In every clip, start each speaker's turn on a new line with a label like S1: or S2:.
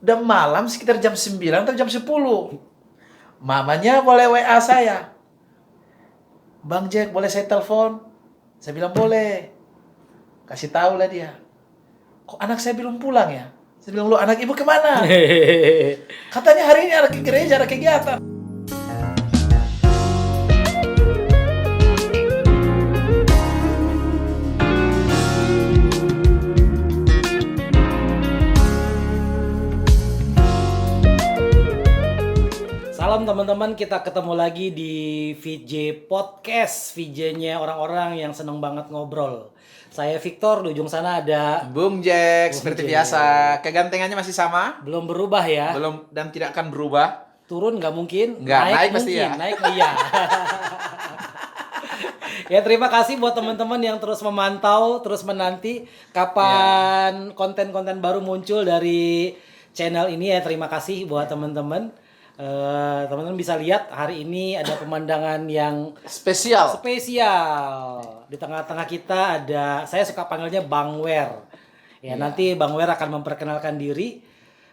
S1: Udah malam sekitar jam 9 atau jam 10. Mamanya boleh WA saya. Bang Jack, boleh saya telepon? Saya bilang boleh. Kasih tahu lah dia. Kok anak saya belum pulang ya? Saya bilang, lu anak ibu kemana? Katanya hari ini ada ke gereja, ada kegiatan.
S2: Salam teman-teman, kita ketemu lagi di VJ Podcast, VJ-nya orang-orang yang seneng banget ngobrol. Saya Victor, di ujung sana ada
S1: Bung Jack,
S2: Bung
S1: seperti
S2: Jack.
S1: biasa. Kegantengannya masih sama?
S2: belum berubah ya.
S1: Belum, dan tidak akan berubah.
S2: Turun nggak mungkin,
S1: Nggak, naik
S2: mungkin,
S1: pasti ya.
S2: naik iya. Ya terima kasih buat teman-teman yang terus memantau, terus menanti kapan konten-konten baru muncul dari channel ini ya. Terima kasih buat teman-teman. Teman-teman bisa lihat hari ini ada pemandangan yang
S1: Spesial.
S2: spesial. Di tengah-tengah kita ada, saya suka panggilnya Bang Wer. Ya, nanti Bang Wer akan memperkenalkan diri.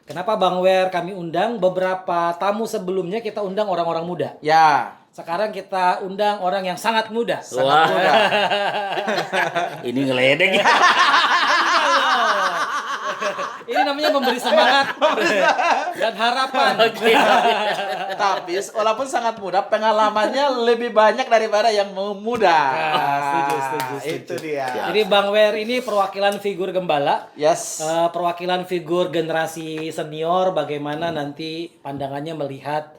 S2: Kenapa Bang Wer kami undang? Beberapa tamu sebelumnya kita undang orang-orang muda.
S1: Ya.
S2: Sekarang kita undang orang yang sangat muda.
S1: Sangat muda.
S3: Ini ngeledek ya.
S2: Ini namanya memberi semangat dan harapan.
S1: Tapi walaupun sangat muda, pengalamannya lebih banyak daripada yang muda.
S2: Setuju.
S1: Itu dia.
S2: Jadi Bang Wer ini perwakilan figur gembala.
S1: Yes.
S2: Perwakilan figur generasi senior, bagaimana nanti pandangannya melihat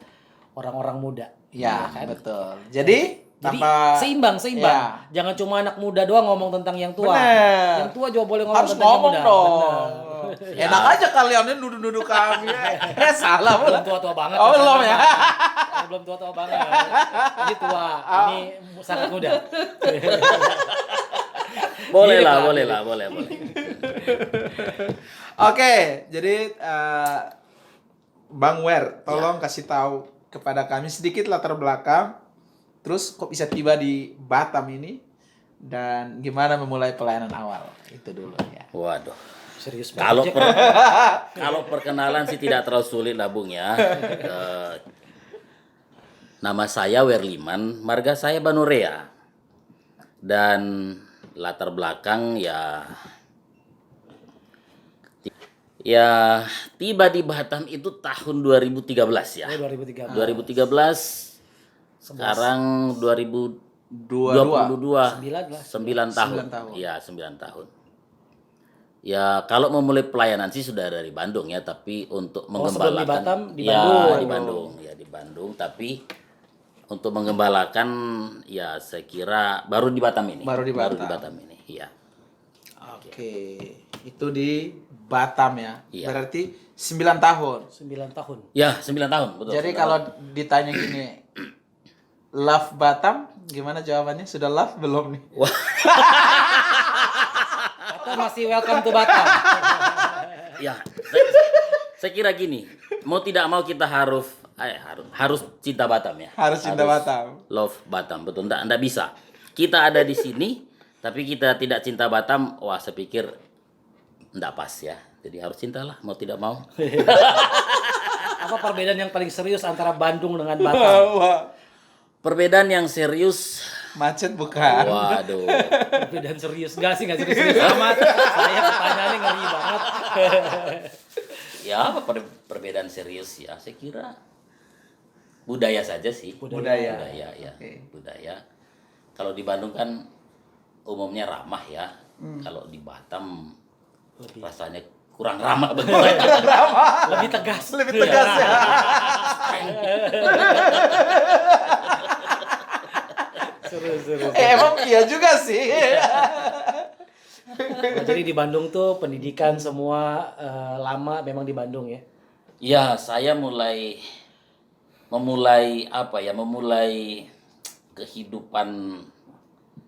S2: orang-orang muda.
S1: Ya,
S2: kan?
S1: betul. Jadi
S2: seimbang.
S1: Ya.
S2: Jangan cuma anak muda doang ngomong tentang yang tua.
S1: Bener.
S2: Yang tua juga boleh ngomong
S1: Harus
S2: tentang
S1: ngomong
S2: yang muda.
S1: dong.
S2: Bener.
S1: Enak aja kalian ini nuduh-nuduh kami. Salah
S2: Belum
S1: pula.
S2: tua-tua banget.
S1: Oh, belum ya.
S2: Belum tua-tua banget. Ini tua. Ini sangat muda.
S3: Boleh
S2: Gila.
S3: lah, boleh.
S1: Oke, jadi Bang Wer, tolong kasih tahu kepada kami sedikit latar belakang. Terus kok bisa tiba di Batam ini dan gimana memulai pelayanan awal? Itu dulu ya.
S3: Waduh.
S2: Serius
S3: Kalau
S2: banget.
S3: kalau perkenalan sih tidak terlalu sulit lah Bung ya. Nama saya Werliman, marga saya Banurea. Dan latar belakang ya tiba di Batam itu tahun 2013 ya.
S2: 2013.
S3: 2013 sekarang 2022
S2: 9 lah.
S3: 9 tahun.
S1: 9 tahun.
S3: Iya, 9 tahun. Ya, kalau memulai pelayanan sih sudah dari Bandung ya, tapi untuk
S2: sebelum di Batam,
S3: mengembalakan
S2: di
S3: ya,
S2: Bandung.
S3: di Bandung, tapi untuk mengembalakan ya saya kira baru di Batam ini.
S1: Baru di Batam.
S3: Ini, iya.
S1: Oke, itu di Batam ya.
S3: Iya.
S1: Berarti 9 tahun.
S2: 9 tahun.
S3: Ya, 9 tahun, betul.
S1: Jadi
S3: 9
S1: kalau
S3: tahun.
S1: ditanya gini, love Batam, gimana jawabannya? Sudah love belum nih?
S2: Atau masih welcome to Batam.
S3: Ya, saya kira gini, mau tidak mau kita harus cinta Batam ya.
S1: Harus cinta Batam.
S3: Love Batam, betul. Nggak bisa. Kita ada di sini, tapi kita tidak cinta Batam. Wah, saya pikir nggak pas ya. Jadi harus cintalah, mau tidak mau.
S2: Apa perbedaan yang paling serius antara Bandung dengan Batam?
S1: Wah,
S3: Perbedaan yang serius,
S1: macet bukan?
S3: waduh.
S2: Perbedaan serius. Nggak serius amat. Saya pertanyaannya ngeri banget.
S3: Ya, apa perbedaan serius ya? Saya kira budaya saja sih.
S1: Budaya.
S3: Budaya ya,
S1: Oke.
S3: budaya. Kalau di Bandung kan umumnya ramah ya. Kalau di Batam rasanya kurang ramah begitu.
S2: Lebih tegas.
S1: Lebih tegas ya.
S2: Seru.
S1: Emang iya juga sih.
S2: Nah, jadi di Bandung tuh pendidikan semua lama memang di Bandung ya.
S3: Ya, saya memulai kehidupan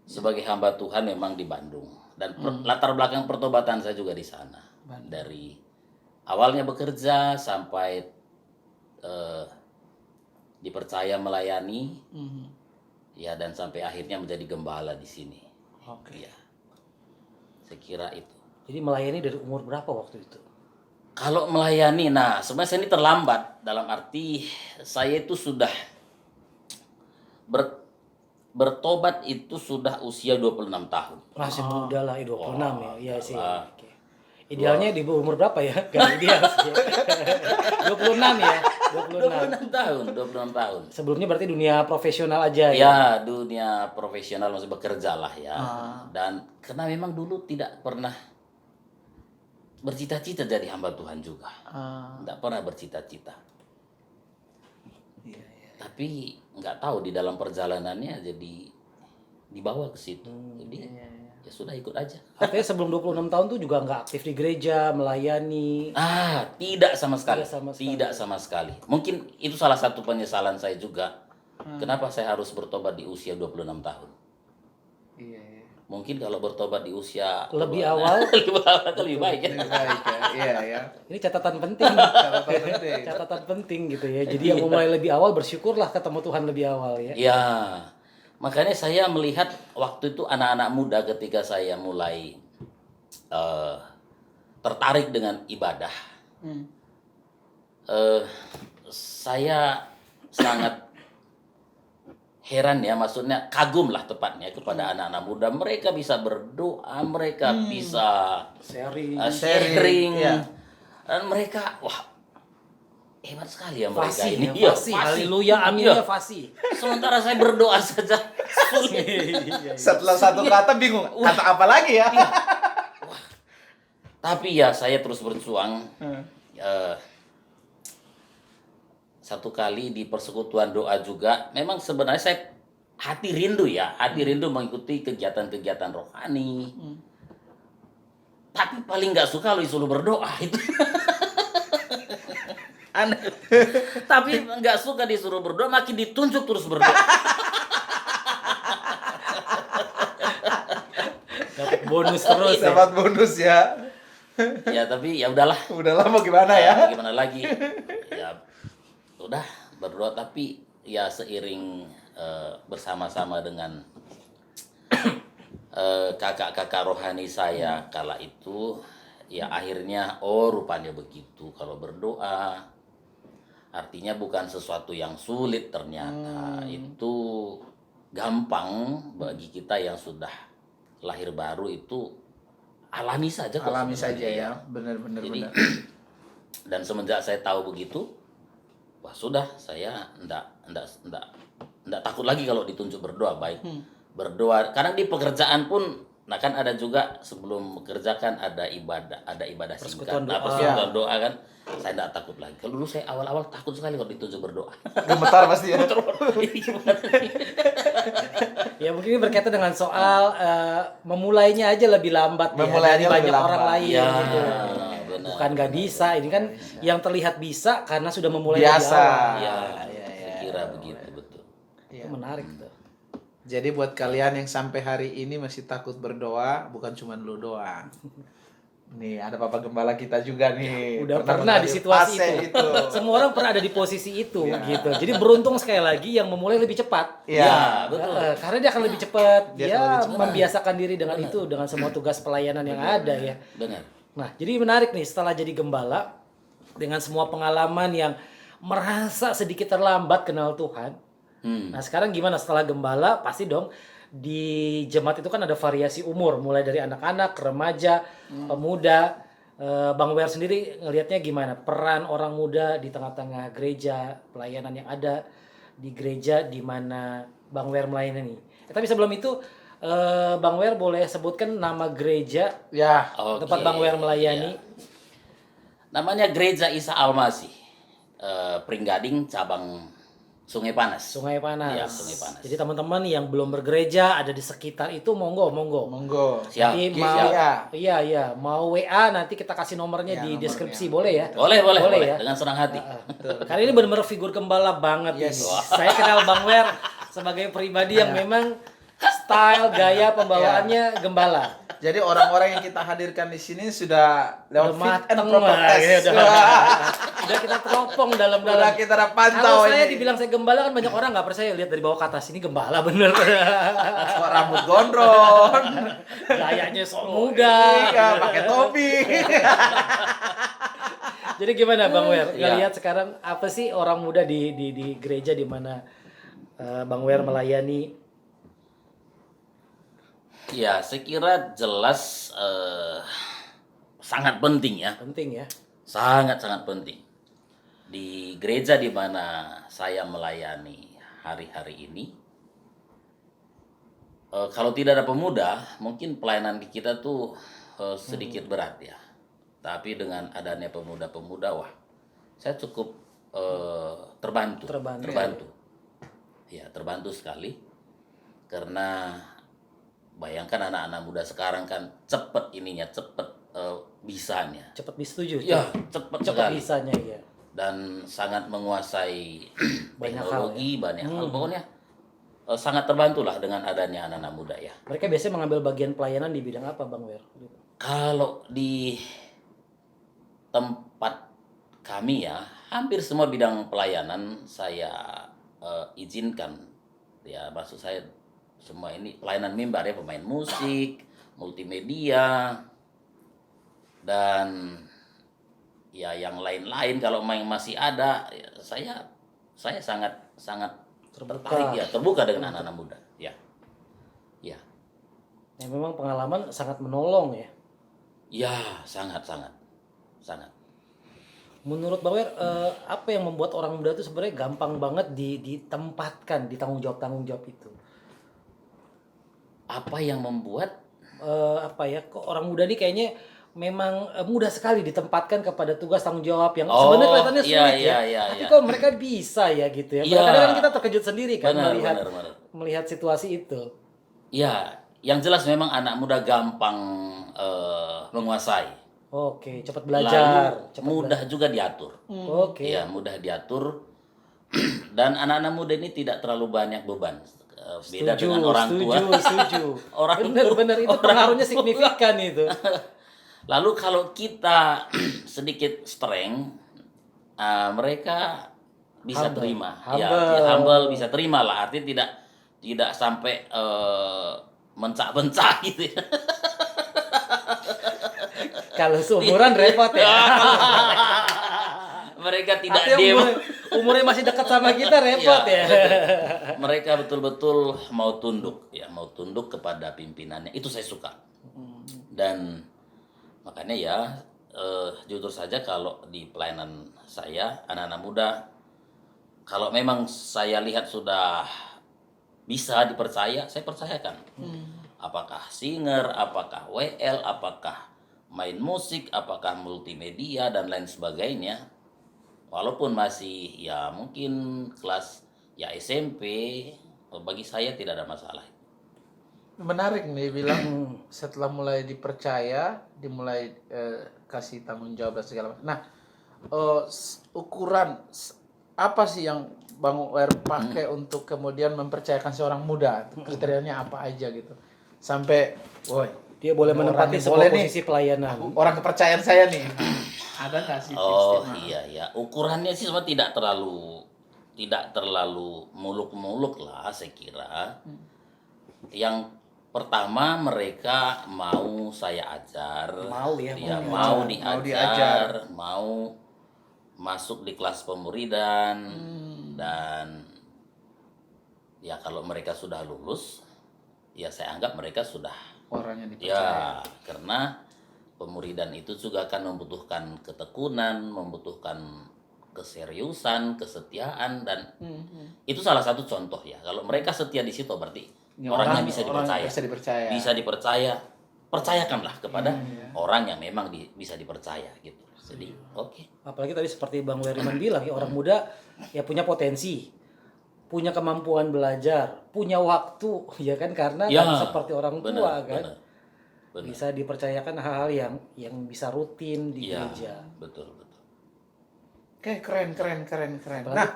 S3: sebagai hamba Tuhan memang di Bandung. Dan latar belakang pertobatan saya juga di sana. Dari awalnya bekerja sampai dipercaya melayani, ya, dan sampai akhirnya menjadi gembala di sini.
S2: Oke.
S3: Ya, saya kira itu.
S2: Jadi melayani dari umur berapa waktu itu?
S3: Kalau melayani, nah sebenarnya saya ini terlambat dalam arti saya itu sudah bertobat itu sudah usia 26 tahun.
S2: Masih muda lah, 26 ya. Iya sih.
S3: Allah.
S2: Oke. Idealnya di umur berapa ya? Gak ideal sih. 26 ya. 26.
S3: 26 tahun, 26 tahun.
S2: Sebelumnya berarti dunia profesional aja ya.
S3: Ya, dunia profesional masih bekerja lah ya. Dan karena memang dulu tidak pernah bercita-cita jadi hamba Tuhan juga. Tidak pernah bercita-cita. Tapi nggak tahu di dalam perjalanannya jadi dibawa ke situ. Jadi ya sudah ikut aja.
S2: Artinya sebelum 26 tahun tuh juga nggak aktif di gereja, melayani.
S3: Tidak sama sekali.
S2: Tidak sama sekali.
S3: Tidak sama sekali. Mungkin itu salah satu penyesalan saya juga. Kenapa saya harus bertobat di usia 26 tahun?
S1: Iya.
S3: Mungkin kalau bertobat di usia
S2: Lebih awal.
S3: lebih baik ya.
S1: Lebih baik ya. Iya ya.
S2: Ini catatan penting.
S1: Catatan penting.
S2: Catatan penting gitu ya. Jadi yang memulai lebih awal bersyukurlah ketemu Tuhan lebih awal ya.
S3: Ya, makanya saya melihat waktu itu anak-anak muda ketika saya mulai tertarik dengan ibadah. Saya sangat heran ya, maksudnya kagum lah tepatnya kepada anak-anak muda. Mereka bisa berdoa, mereka bisa sharing,
S1: ya.
S3: dan mereka wah hebat sekali ya mereka
S2: Fasih,
S3: ini.
S2: ya, fasih. Haleluya, aminnya
S3: Iya.
S2: fasih.
S3: Sementara saya berdoa saja sulit.
S1: Setelah satu kata bingung, kata apa lagi ya?
S3: Tapi ya saya terus berjuang. Satu kali di persekutuan doa juga, memang sebenarnya saya hati rindu mengikuti kegiatan-kegiatan rohani. Tapi paling nggak suka kalau disuruh berdoa itu. Aneh. Tapi nggak suka disuruh berdoa, makin ditunjuk terus berdoa.
S2: Dapat bonus terus ya.
S1: Dapat bonus ya.
S3: Ya tapi ya udahlah.
S1: Udah lama gimana ya?
S3: Gimana lagi? Ya udah berdoa, tapi ya seiring bersama-sama dengan kakak-kakak rohani saya kala itu, ya akhirnya rupanya begitu kalau berdoa artinya bukan sesuatu yang sulit, ternyata itu gampang bagi kita yang sudah lahir baru, itu alami saja kok
S1: Alami
S3: sebenarnya
S1: saja ya. Benar-benar.
S3: Jadi dan semenjak saya tahu begitu, wah sudah, saya enggak takut lagi kalau ditunjuk berdoa, baik berdoa. Kadang di pekerjaan pun, nah kan ada juga sebelum bekerja kan ada ibadah singkat, persekutuan doa kan, saya enggak takut lagi. Kalau dulu saya awal-awal takut sekali kalau ditunjuk berdoa.
S1: Gemetar pasti ya.
S2: Ya mungkin ini berkaitan dengan soal memulainya aja lebih lambat ya,
S1: Memulainya
S2: dari
S1: lebih
S2: banyak orang
S1: lambat.
S2: lain
S3: Ya,
S2: gitu.
S3: benar.
S2: Bukan nggak bisa, ini kan yang terlihat bisa karena sudah memulai
S1: Biasa.
S2: lebih awal.
S3: Ya, saya kira begitu, betul.
S2: Itu menarik tuh.
S1: Jadi buat kalian yang sampai hari ini masih takut berdoa, bukan cuma lu doang. Nih, ada Bapak Gembala kita juga nih.
S2: Udah pernah di
S1: mengalami
S2: situasi
S1: fase
S2: itu. Semua orang pernah ada di posisi itu gitu. Jadi beruntung sekali lagi yang memulai lebih cepat.
S1: Iya.
S3: Ya, betul.
S2: Karena dia akan lebih cepat.
S1: Dia
S2: Dia
S1: akan lebih cepat.
S2: membiasakan diri dengan itu, dengan semua tugas pelayanan yang ada ya.
S3: Benar.
S2: Nah, jadi menarik nih setelah jadi gembala dengan semua pengalaman yang merasa sedikit terlambat kenal Tuhan. Nah, sekarang gimana setelah gembala? Pasti dong di jemaat itu kan ada variasi umur, mulai dari anak-anak, remaja, pemuda. Bang Wer sendiri ngelihatnya gimana peran orang muda di tengah-tengah gereja, pelayanan yang ada di gereja di mana Bang Wer melayani. Tapi sebelum itu Bang Wer boleh sebutkan nama gereja
S1: Ya.
S3: Oke.
S2: tempat Bang Wer melayani.
S3: Ya. Namanya Gereja Isa Al-Masih, Pringgading, cabang Sungai Panas.
S2: Sungai Panas.
S3: Iya, Sungai Panas.
S2: Jadi teman-teman yang belum bergereja ada di sekitar itu monggo.
S1: Monggo.
S3: Siap.
S2: Nanti mau
S1: siap.
S2: iya mau WA nanti kita kasih nomornya
S1: Ya,
S2: di
S1: nomornya.
S2: deskripsi boleh ya?
S3: Boleh
S2: ya.
S3: dengan senang hati.
S2: Karena ini benar-benar figur gembala banget
S1: Yes.
S2: ini. Saya kenal Bang Wer sebagai pribadi yang memang style gaya pembawaannya gembala.
S1: Jadi orang-orang yang kita hadirkan di sini sudah lewat
S2: Udah
S1: fit and
S2: mateng
S1: proper
S2: lah,
S1: test.
S2: ya, udah.
S1: Wah,
S2: Udah kita teropong dalam-dalam.
S1: Udah kita udah pantau
S2: Kalau saya
S1: ini.
S2: dibilang saya gembala kan banyak orang nggak percaya, lihat dari bawah ke atas ini gembala bener.
S1: Kok rambut gondrong.
S2: Gayanya sok muda.
S1: Iya, pakai topi.
S2: Jadi gimana Bang Wer?
S3: Iya.
S2: Ngelihat sekarang apa sih orang muda di gereja di mana Bang Wer melayani?
S3: Ya, saya kira jelas sangat penting ya.
S2: Penting ya.
S3: Sangat-sangat penting. Di gereja di mana saya melayani hari-hari ini, kalau tidak ada pemuda, mungkin pelayanan kita tuh sedikit berat ya. Tapi dengan adanya pemuda-pemuda, wah, saya cukup terbantu.
S2: Terbantu.
S3: Ya, terbantu sekali. Karena bayangkan anak-anak muda sekarang kan cepet bisanya.
S2: Cepat setuju.
S3: Ya, cepet
S2: Cepat
S3: sekali.
S2: bisanya ya.
S3: Dan sangat menguasai
S2: Banyak
S3: teknologi, banyak hal. Pokoknya sangat terbantu lah dengan adanya anak-anak muda ya.
S2: Mereka biasanya mengambil bagian pelayanan di bidang apa Bang Wer?
S3: Kalau di tempat kami ya, hampir semua bidang pelayanan saya izinkan. Ya, maksud saya semua ini pelayanan mimbar ya, pemain musik, multimedia, dan ya yang lain-lain kalau masih ada, ya, saya sangat tertarik ya, terbuka dengan anak-anak muda. Ya. Ya.
S2: Ya memang pengalaman sangat menolong ya.
S3: Ya, sangat.
S2: Menurut Bang Wer, apa yang membuat orang muda itu sebenarnya gampang banget ditempatkan di tanggung jawab itu?
S3: Apa yang membuat
S2: Kok orang muda ini kayaknya memang mudah sekali ditempatkan kepada tugas tanggung jawab yang sebenarnya kelihatannya sulit tapi kok mereka bisa ya gitu ya.
S3: Iya.
S2: Kadang-kadang kan kita terkejut sendiri kan
S3: Benar.
S2: melihat situasi itu.
S3: Ya, yang jelas memang anak muda gampang menguasai.
S2: Oke, cepat belajar,
S3: Lalu mudah juga diatur.
S2: Oke.
S3: Ya, mudah diatur. Dan anak-anak muda ini tidak terlalu banyak beban. Beda dengan orang tua.
S2: Setuju.
S3: Orang
S2: Benar itu pengaruhnya signifikan itu.
S3: Lalu kalau kita sedikit strength, mereka bisa
S2: Humble.
S3: terima.
S2: Humble.
S3: Ya, humble bisa terima lah. Artinya tidak sampai mencak-mencak gitu ya.
S2: Kalau seumuran repot ya.
S3: Mereka tidak
S2: Artinya
S3: diem.
S2: umurnya masih dekat sama kita repot ya.
S3: Betul. Mereka betul-betul mau tunduk kepada pimpinannya. Itu saya suka. Dan makanya ya jujur saja kalau di pelayanan saya anak-anak muda, kalau memang saya lihat sudah bisa dipercaya, saya percayakan. Apakah singer, apakah WL, apakah main musik, apakah multimedia dan lain sebagainya. Walaupun masih ya mungkin kelas ya SMP, bagi saya tidak ada masalah.
S1: Menarik nih bilang setelah mulai dipercaya, dimulai kasih tanggung jawab dan segala macam. Nah, ukuran apa sih yang Bang Wer pakai untuk kemudian mempercayakan seorang muda? Kriterianya apa aja gitu? Sampai, woi,
S2: Dia boleh
S1: ini
S2: menempati
S1: orangnya
S2: sebuah
S1: boleh nih.
S2: posisi pelayanan.
S1: Orang kepercayaan saya nih. Ada nggak sih?
S3: Oh
S1: tips-tipsnya?
S3: iya ya, ukurannya sih semua tidak terlalu muluk-muluk lah saya kira. Yang pertama mereka mau saya ajar,
S2: Mau ya,
S3: mau
S1: diajar.
S3: diajar, mau masuk di kelas pemuridan dan ya kalau mereka sudah lulus, ya saya anggap mereka sudah
S1: Orangnya dipercaya.
S3: ya karena pemuridan itu juga akan membutuhkan ketekunan, membutuhkan keseriusan, kesetiaan dan itu salah satu contoh ya. Kalau mereka setia di situ berarti
S1: Ini
S3: orangnya
S1: orang-
S3: bisa
S1: orang
S3: dipercaya.
S1: bisa dipercaya.
S3: Bisa dipercaya. Percayakanlah kepada orang yang memang bisa dipercaya gitu. Jadi, oke.
S2: Apalagi tadi seperti Bang Weriman bilang ya, orang muda ya punya potensi, punya kemampuan belajar, punya waktu ya kan, karena
S3: Ya,
S2: kan seperti orang tua kan.
S3: Benar.
S2: Bisa dipercayakan hal-hal yang bisa rutin di
S3: Iya,
S2: gereja.
S3: betul.
S1: Oke, keren.
S2: Apalagi-
S1: Nah,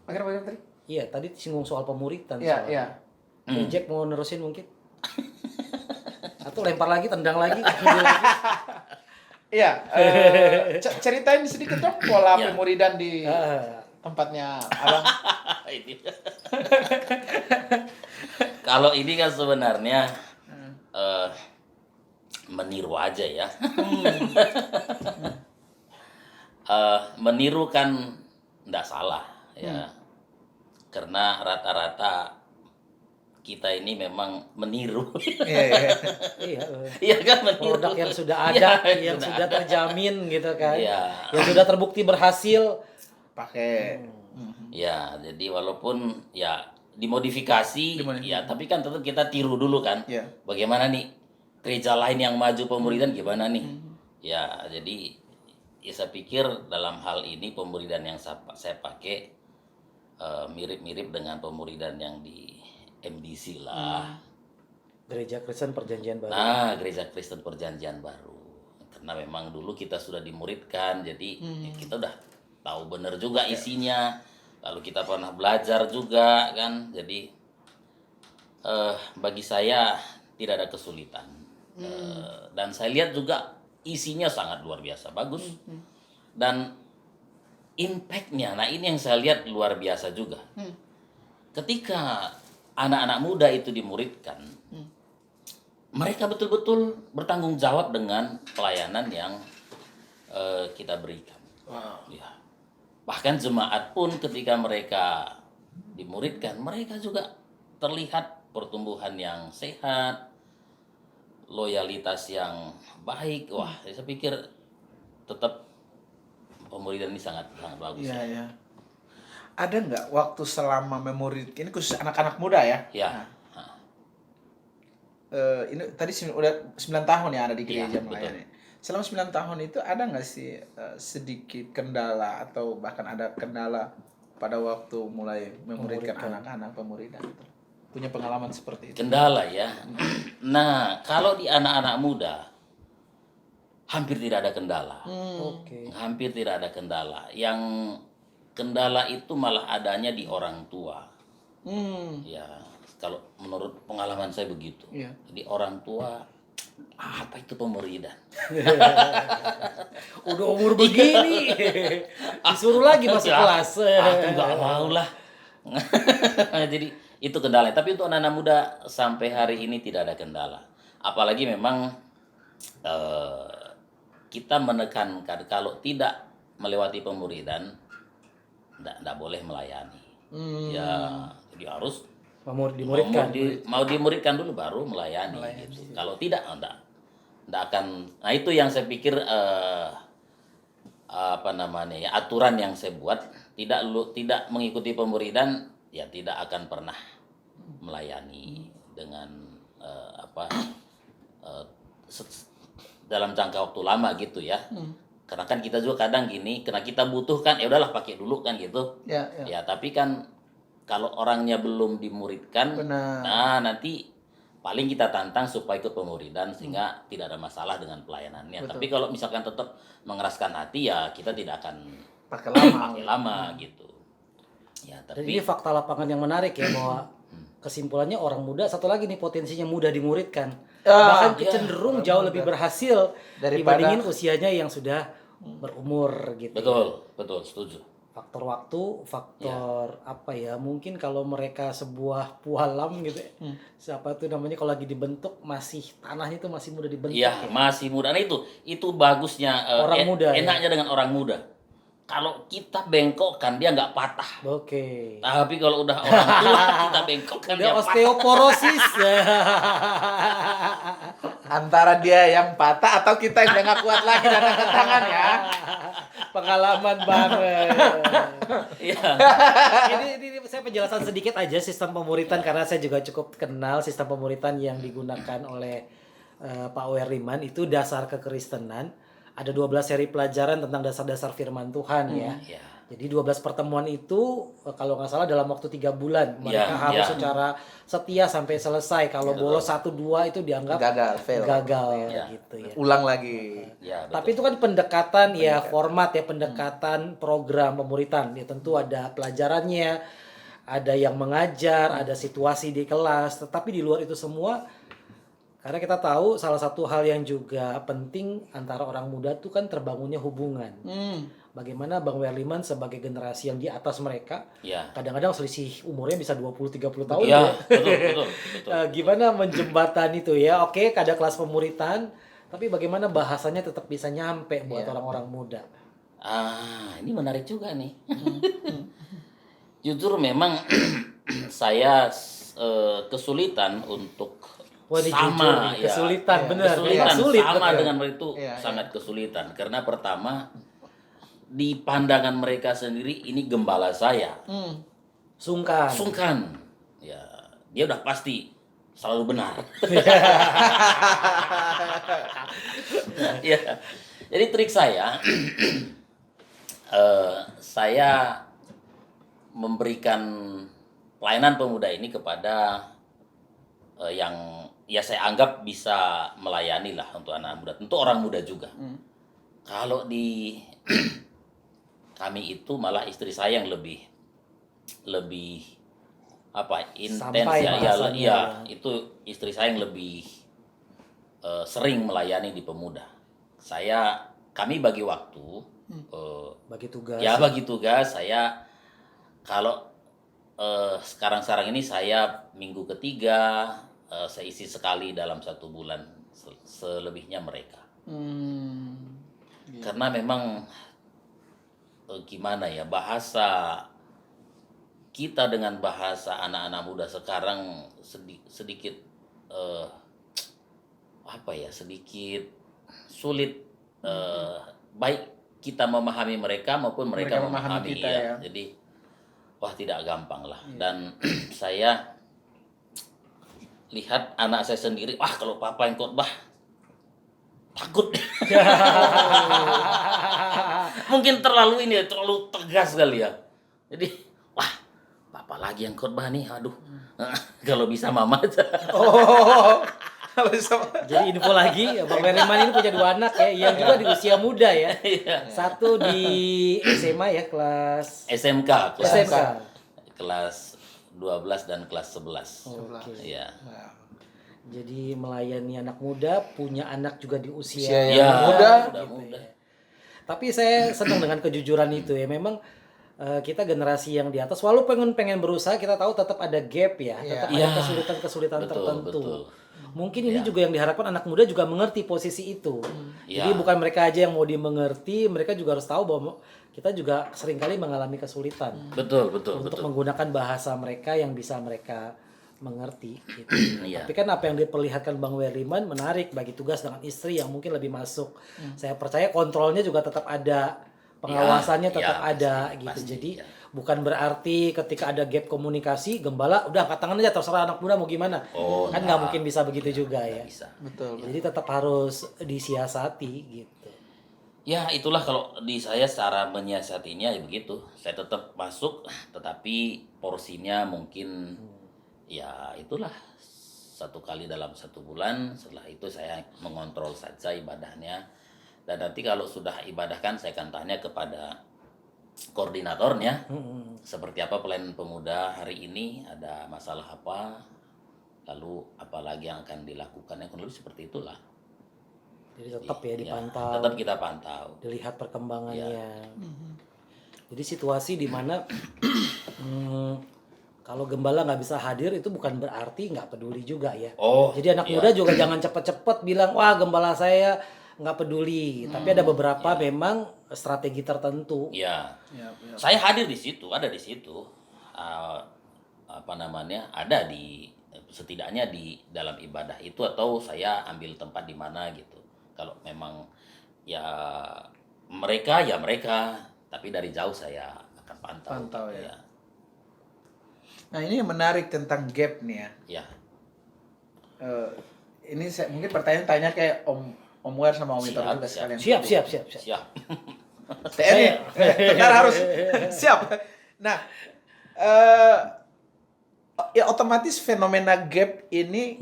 S1: bagaimana tadi?
S2: Iya, tadi singgung soal pemuritan.
S1: Iya,
S2: soal-
S1: iya.
S2: Jack mau nerusin mungkin? Atau lempar lagi, tendang lagi, ambil lagi.
S1: Iya, ceritain sedikit dong pola
S3: Iya.
S1: pemuridan di
S2: Ah,
S1: tempatnya Abang.
S3: Ini. Kalau ini kan sebenarnya meniru aja ya. meniru kan enggak salah ya. Karena rata-rata kita ini memang meniru.
S1: Iya, iya.
S2: Iya,
S3: Iya kan, meniru.
S2: produk yang sudah ada,
S3: Iya,
S2: yang sudah terjamin gitu kan,
S3: Iya.
S2: yang sudah terbukti berhasil.
S1: Pakai.
S3: Ya, jadi walaupun ya dimodifikasi,
S1: Dimodifikasi.
S3: ya tapi kan tetap kita tiru dulu kan.
S1: Iya.
S3: Bagaimana nih gereja lain yang maju pemuridan gimana nih? Ya, jadi ya saya pikir dalam hal ini pemuridan yang saya pakai mirip-mirip dengan pemuridan yang di MDC lah.
S2: Gereja Kristen Perjanjian Baru.
S3: Nah, Gereja Kristen Perjanjian Baru. Karena memang dulu kita sudah dimuridkan, jadi kita udah tahu benar juga isinya. Lalu kita pernah belajar juga kan. Jadi bagi saya tidak ada kesulitan. Dan saya lihat juga isinya sangat luar biasa bagus. Dan impact-nya, nah ini yang saya lihat luar biasa juga. Ketika anak-anak muda itu dimuridkan, mereka betul-betul bertanggung jawab dengan pelayanan yang kita berikan.
S1: Wow.
S3: Ya. Bahkan jemaat pun ketika mereka dimuridkan, mereka juga terlihat pertumbuhan yang sehat, loyalitas yang baik. Wah, saya pikir tetap pemuridan ini sangat bagus.
S1: Iya, iya. Ada nggak waktu selama memori ini khusus anak-anak muda ya?
S3: Ya.
S1: Nah, ini tadi udah 9 tahun ya ada di
S3: Iya,
S1: gereja melayani. Selama 9 tahun itu ada nggak sih sedikit kendala atau bahkan ada kendala pada waktu mulai memuridkan anak-anak pemuridan itu? Punya pengalaman seperti itu?
S3: Kendala ya. Nah, kalau di anak-anak muda hampir tidak ada kendala.
S2: Oke.
S3: Hampir tidak ada kendala. Yang kendala itu malah adanya di orang tua. Ya, kalau menurut pengalaman saya begitu.
S1: Iya.
S3: Jadi orang tua apa itu pemuridan?
S2: Udah umur begini, disuruh lagi masuk
S3: Ya,
S2: kelas.
S3: Aku nggak mau lah. Jadi itu kendala. Tapi untuk anak-anak muda sampai hari ini tidak ada kendala. Apalagi memang kita menekankan kalau tidak melewati pemuridan, tidak boleh melayani. Ya, jadi harus
S2: Dimuridkan.
S3: mau dimuridkan dulu baru melayani gitu. Kalau tidak, enggak akan. Nah, itu yang saya pikir apa namanya ya, aturan yang saya buat, tidak mengikuti pemuridan ya tidak akan pernah melayani dengan dalam jangka waktu lama gitu ya. Karena kan kita juga kadang gini, karena kita butuhkan ya udahlah pakai dulu kan gitu.
S1: Ya, ya.
S3: Ya, tapi kan kalau orangnya belum dimuridkan,
S1: Benar.
S3: nah nanti paling kita tantang supaya ikut pemuridan sehingga tidak ada masalah dengan pelayanannya.
S1: Betul.
S3: Tapi kalau misalkan tetap mengeraskan hati ya kita tidak akan
S1: Pakai lama.
S3: pakai lama gitu. Ya,
S2: Dan
S3: tapi
S2: ini fakta lapangan yang menarik ya, bahwa kesimpulannya orang muda satu lagi nih potensinya mudah dimuridkan. Bahkan
S3: iya,
S2: cenderung jauh lebih berhasil
S1: Daripada-
S2: dibandingin usianya yang sudah berumur gitu.
S3: betul, setuju.
S2: Faktor waktu, faktor apa ya? Mungkin kalau mereka sebuah pualam gitu ya. Siapa tuh namanya kalau lagi dibentuk masih tanahnya itu masih mudah dibentuk.
S3: Iya, masih muda. Nah itu bagusnya
S2: Orang muda, ya.
S3: enaknya dengan orang muda. Kalau kita bengkokkan dia nggak patah.
S2: Oke.
S3: Tapi kalau udah orang tua kita bengkokkan
S2: Udah
S3: dia patah.
S2: osteoporosis.
S1: Antara dia yang patah atau kita yang udah nggak kuat lagi dan angkat tangan ya.
S2: Pengalaman banget.
S3: Iya.
S2: ini saya penjelasan sedikit aja sistem pemuritan karena saya juga cukup kenal sistem pemuritan yang digunakan oleh Pak Werliman. Itu dasar kekristenan. Ada 12 seri pelajaran tentang dasar-dasar firman Tuhan ya.
S3: Iya.
S2: Jadi 12 pertemuan itu kalau nggak salah dalam waktu 3 bulan mereka
S3: Iya,
S2: harus
S3: iya.
S2: secara setia sampai selesai. Kalau bolos 1-2 itu dianggap
S1: Gagal, fail.
S2: gagal
S3: Iya.
S2: gitu ya.
S1: Ulang lagi.
S3: Ya, betul.
S2: Tapi itu kan pendekatan ya, format ya, pendekatan program pemuritan. Ya tentu ada pelajarannya, ada yang mengajar, ada situasi di kelas. Tetapi di luar itu semua, karena kita tahu salah satu hal yang juga penting antara orang muda itu kan terbangunnya hubungan. Bagaimana Bang Werliman sebagai generasi yang di atas mereka,
S3: Ya.
S2: kadang-kadang selisih umurnya bisa 20-30 tahun
S3: Ya,
S2: ya.
S3: betul.
S2: Gimana menjembatani itu ya? Oke, ada kelas pemuritan, tapi bagaimana bahasanya tetap bisa nyampe buat orang-orang muda?
S3: Ini menarik juga nih. Jujur memang saya kesulitan untuk
S2: Wah, ini
S3: sama
S2: jujur,
S3: ya.
S2: kesulitan,
S1: Iya,
S2: bener.
S3: Kesulitan
S2: Memang sulit,
S3: sama
S2: betul.
S3: dengan mereka itu
S1: Iya,
S3: sangat kesulitan karena pertama di pandangan mereka sendiri ini gembala saya.
S2: Sungkan.
S3: Sungkan. Ya, dia udah pasti selalu benar. Ya. Jadi trik saya saya memberikan pelayanan pemuda ini kepada yang ya saya anggap bisa melayani lah untuk anak muda, tentu orang muda juga. Kalau di kami itu malah istri saya yang lebih intens
S2: Sampai
S3: ya,
S2: bahasanya
S3: ya,
S2: ya.
S3: itu istri saya yang lebih sering melayani di pemuda. Kami bagi waktu,
S2: Bagi tugas.
S3: ya bagi tugas saya kalau sekarang ini saya minggu ketiga saya isi sekali dalam 1 bulan, selebihnya mereka. Karena memang gimana ya, bahasa kita dengan bahasa anak-anak muda sekarang sedikit sedikit sulit, baik kita memahami mereka maupun mereka memahami
S1: kita, ya.
S3: Jadi tidak gampang lah. Dan saya lihat anak saya sendiri, kalau papa yang khotbah takut. Mungkin terlalu tegas kali ya. Jadi papa lagi yang khotbah nih, aduh. Kalau bisa mama aja.
S1: Kalau sama
S2: Jadi info lagi, Bang Weriman ini punya 2 anak ya, yang juga di usia muda ya.
S3: Iya.
S2: Satu di SMA ya, kelas
S3: SMK
S2: SMK.
S3: kelas 12 dan kelas 11.
S2: Oke.
S3: Iya.
S2: Jadi melayani anak muda, punya anak juga di usia
S1: Usia yang
S3: Ya,
S1: muda.
S3: muda.
S2: Tapi saya senang dengan kejujuran itu ya. Memang kita generasi yang di atas, walaupun pengen berusaha, kita tahu tetap ada gap ya, tetap ada
S3: Iya.
S2: kesulitan-kesulitan
S3: Betul,
S2: tertentu.
S3: betul.
S2: Mungkin ini juga yang diharapkan anak muda juga mengerti posisi itu.
S3: Iya.
S2: Jadi bukan mereka aja yang mau dimengerti, mereka juga harus tahu bahwa kita juga seringkali mengalami kesulitan
S3: Betul.
S2: untuk menggunakan bahasa mereka yang bisa mereka mengerti gitu.
S3: Iya.
S2: Tapi kan apa yang diperlihatkan Bang Weriman menarik, bagi tugas dengan istri yang mungkin lebih masuk. Saya percaya kontrolnya juga tetap ada, pengawasannya tetap
S3: ya,
S2: ada
S3: pasti,
S2: gitu.
S3: pasti,
S2: Jadi
S3: ya.
S2: bukan berarti ketika ada gap komunikasi, gembala udah angkat tangan aja terserah anak muda mau gimana. Kan nggak mungkin bisa begitu juga ya.
S3: Bisa.
S1: betul.
S2: Jadi tetap harus disiasati gitu.
S3: Ya, itulah kalau di saya secara menyiasatinya ya begitu. Saya tetap masuk, tetapi porsinya mungkin ya itulah 1 kali dalam 1 bulan. Setelah itu saya mengontrol saja ibadahnya. Dan nanti kalau sudah ibadahkan, saya akan tanya kepada koordinatornya, seperti apa pelayanan pemuda hari ini, ada masalah apa, lalu apa lagi yang akan dilakukan, yang kurang lebih seperti itulah.
S2: Jadi tetap ya dipantau.
S3: Tetap kita pantau.
S2: Dilihat perkembangannya. Jadi situasi di mana kalau gembala nggak bisa hadir itu bukan berarti nggak peduli juga ya. Jadi anak muda juga jangan cepet-cepet bilang wah gembala saya nggak peduli. Tapi ada beberapa memang strategi tertentu.
S3: Ya. Saya hadir di situ, ada di situ. Ada di setidaknya di dalam ibadah itu, atau saya ambil tempat di mana gitu. Kalau memang ya mereka, tapi dari jauh saya akan pantau
S1: ya. Nah, ini yang menarik tentang gap nih ya.
S3: Ya.
S1: Ini mungkin pertanyaan tanya kayak Om Wer sama Om Witor juga sekalian.
S2: Siap.
S1: TNI, benar harus siap. Nah, ya otomatis fenomena gap ini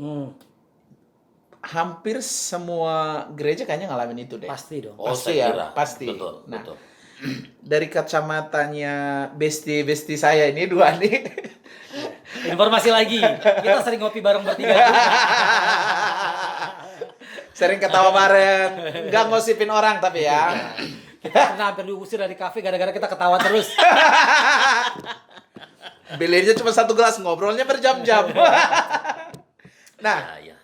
S1: hampir semua gereja kayaknya ngalamin itu deh.
S2: Pasti dong.
S1: Pasti
S3: saya
S1: ya,
S3: kira.
S1: pasti.
S3: Betul.
S1: Dari kacamatanya besti saya ini 2 nih.
S2: Informasi lagi, kita sering ngopi bareng bertiga juga.
S1: Sering ketawa bareng, nggak ngosipin orang tapi ya.
S2: Kita pernah hampir diusir dari kafe gara-gara kita ketawa terus.
S1: Belinya cuma 1 gelas, ngobrolnya berjam-jam. Nah,
S3: Ya.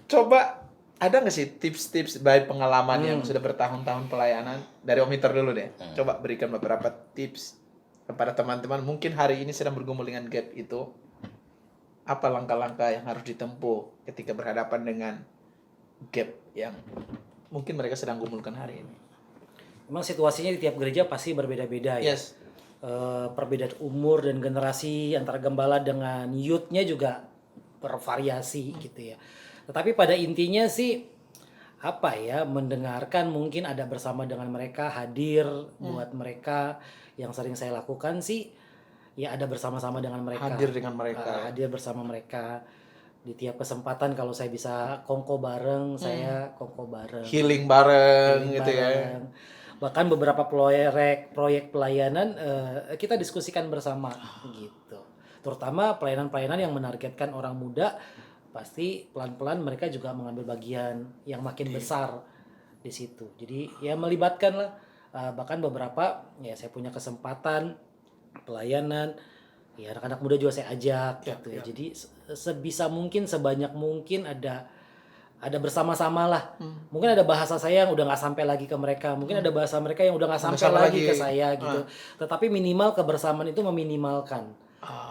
S1: coba ada nggak sih tips-tips baik pengalaman yang sudah bertahun-tahun pelayanan dari Om Iter dulu deh. Coba berikan beberapa tips kepada teman-teman mungkin hari ini sedang bergumul dengan gap itu. Apa langkah-langkah yang harus ditempuh ketika berhadapan dengan gap yang mungkin mereka sedang gumulkan hari ini.
S2: Memang situasinya di tiap gereja pasti berbeda-beda ya.
S1: Yes.
S2: Perbedaan umur dan generasi antara gembala dengan youth-nya juga bervariasi gitu ya. Tetapi pada intinya sih apa ya, mendengarkan, mungkin ada bersama dengan mereka, hadir buat mereka. Yang sering saya lakukan sih ya ada bersama-sama dengan mereka.
S1: Hadir dengan mereka.
S2: Hadir bersama mereka. Di tiap kesempatan kalau saya bisa kongko bareng, saya kongko bareng.
S1: Healing bareng gitu ya.
S2: Bareng. Bahkan beberapa proyek pelayanan kita diskusikan bersama gitu. Terutama pelayanan-pelayanan yang menargetkan orang muda, pasti pelan-pelan mereka juga mengambil bagian yang makin besar di situ. Jadi ya melibatkan lah, bahkan beberapa ya saya punya kesempatan pelayanan, ya anak-anak muda juga saya ajak gitu ya. Jadi sebisa mungkin, sebanyak mungkin ada bersama-sama lah. Mungkin ada bahasa saya yang udah nggak sampai lagi ke mereka, mungkin ada bahasa mereka yang udah nggak sampai lagi ke saya gitu. Tetapi minimal kebersamaan itu meminimalkan.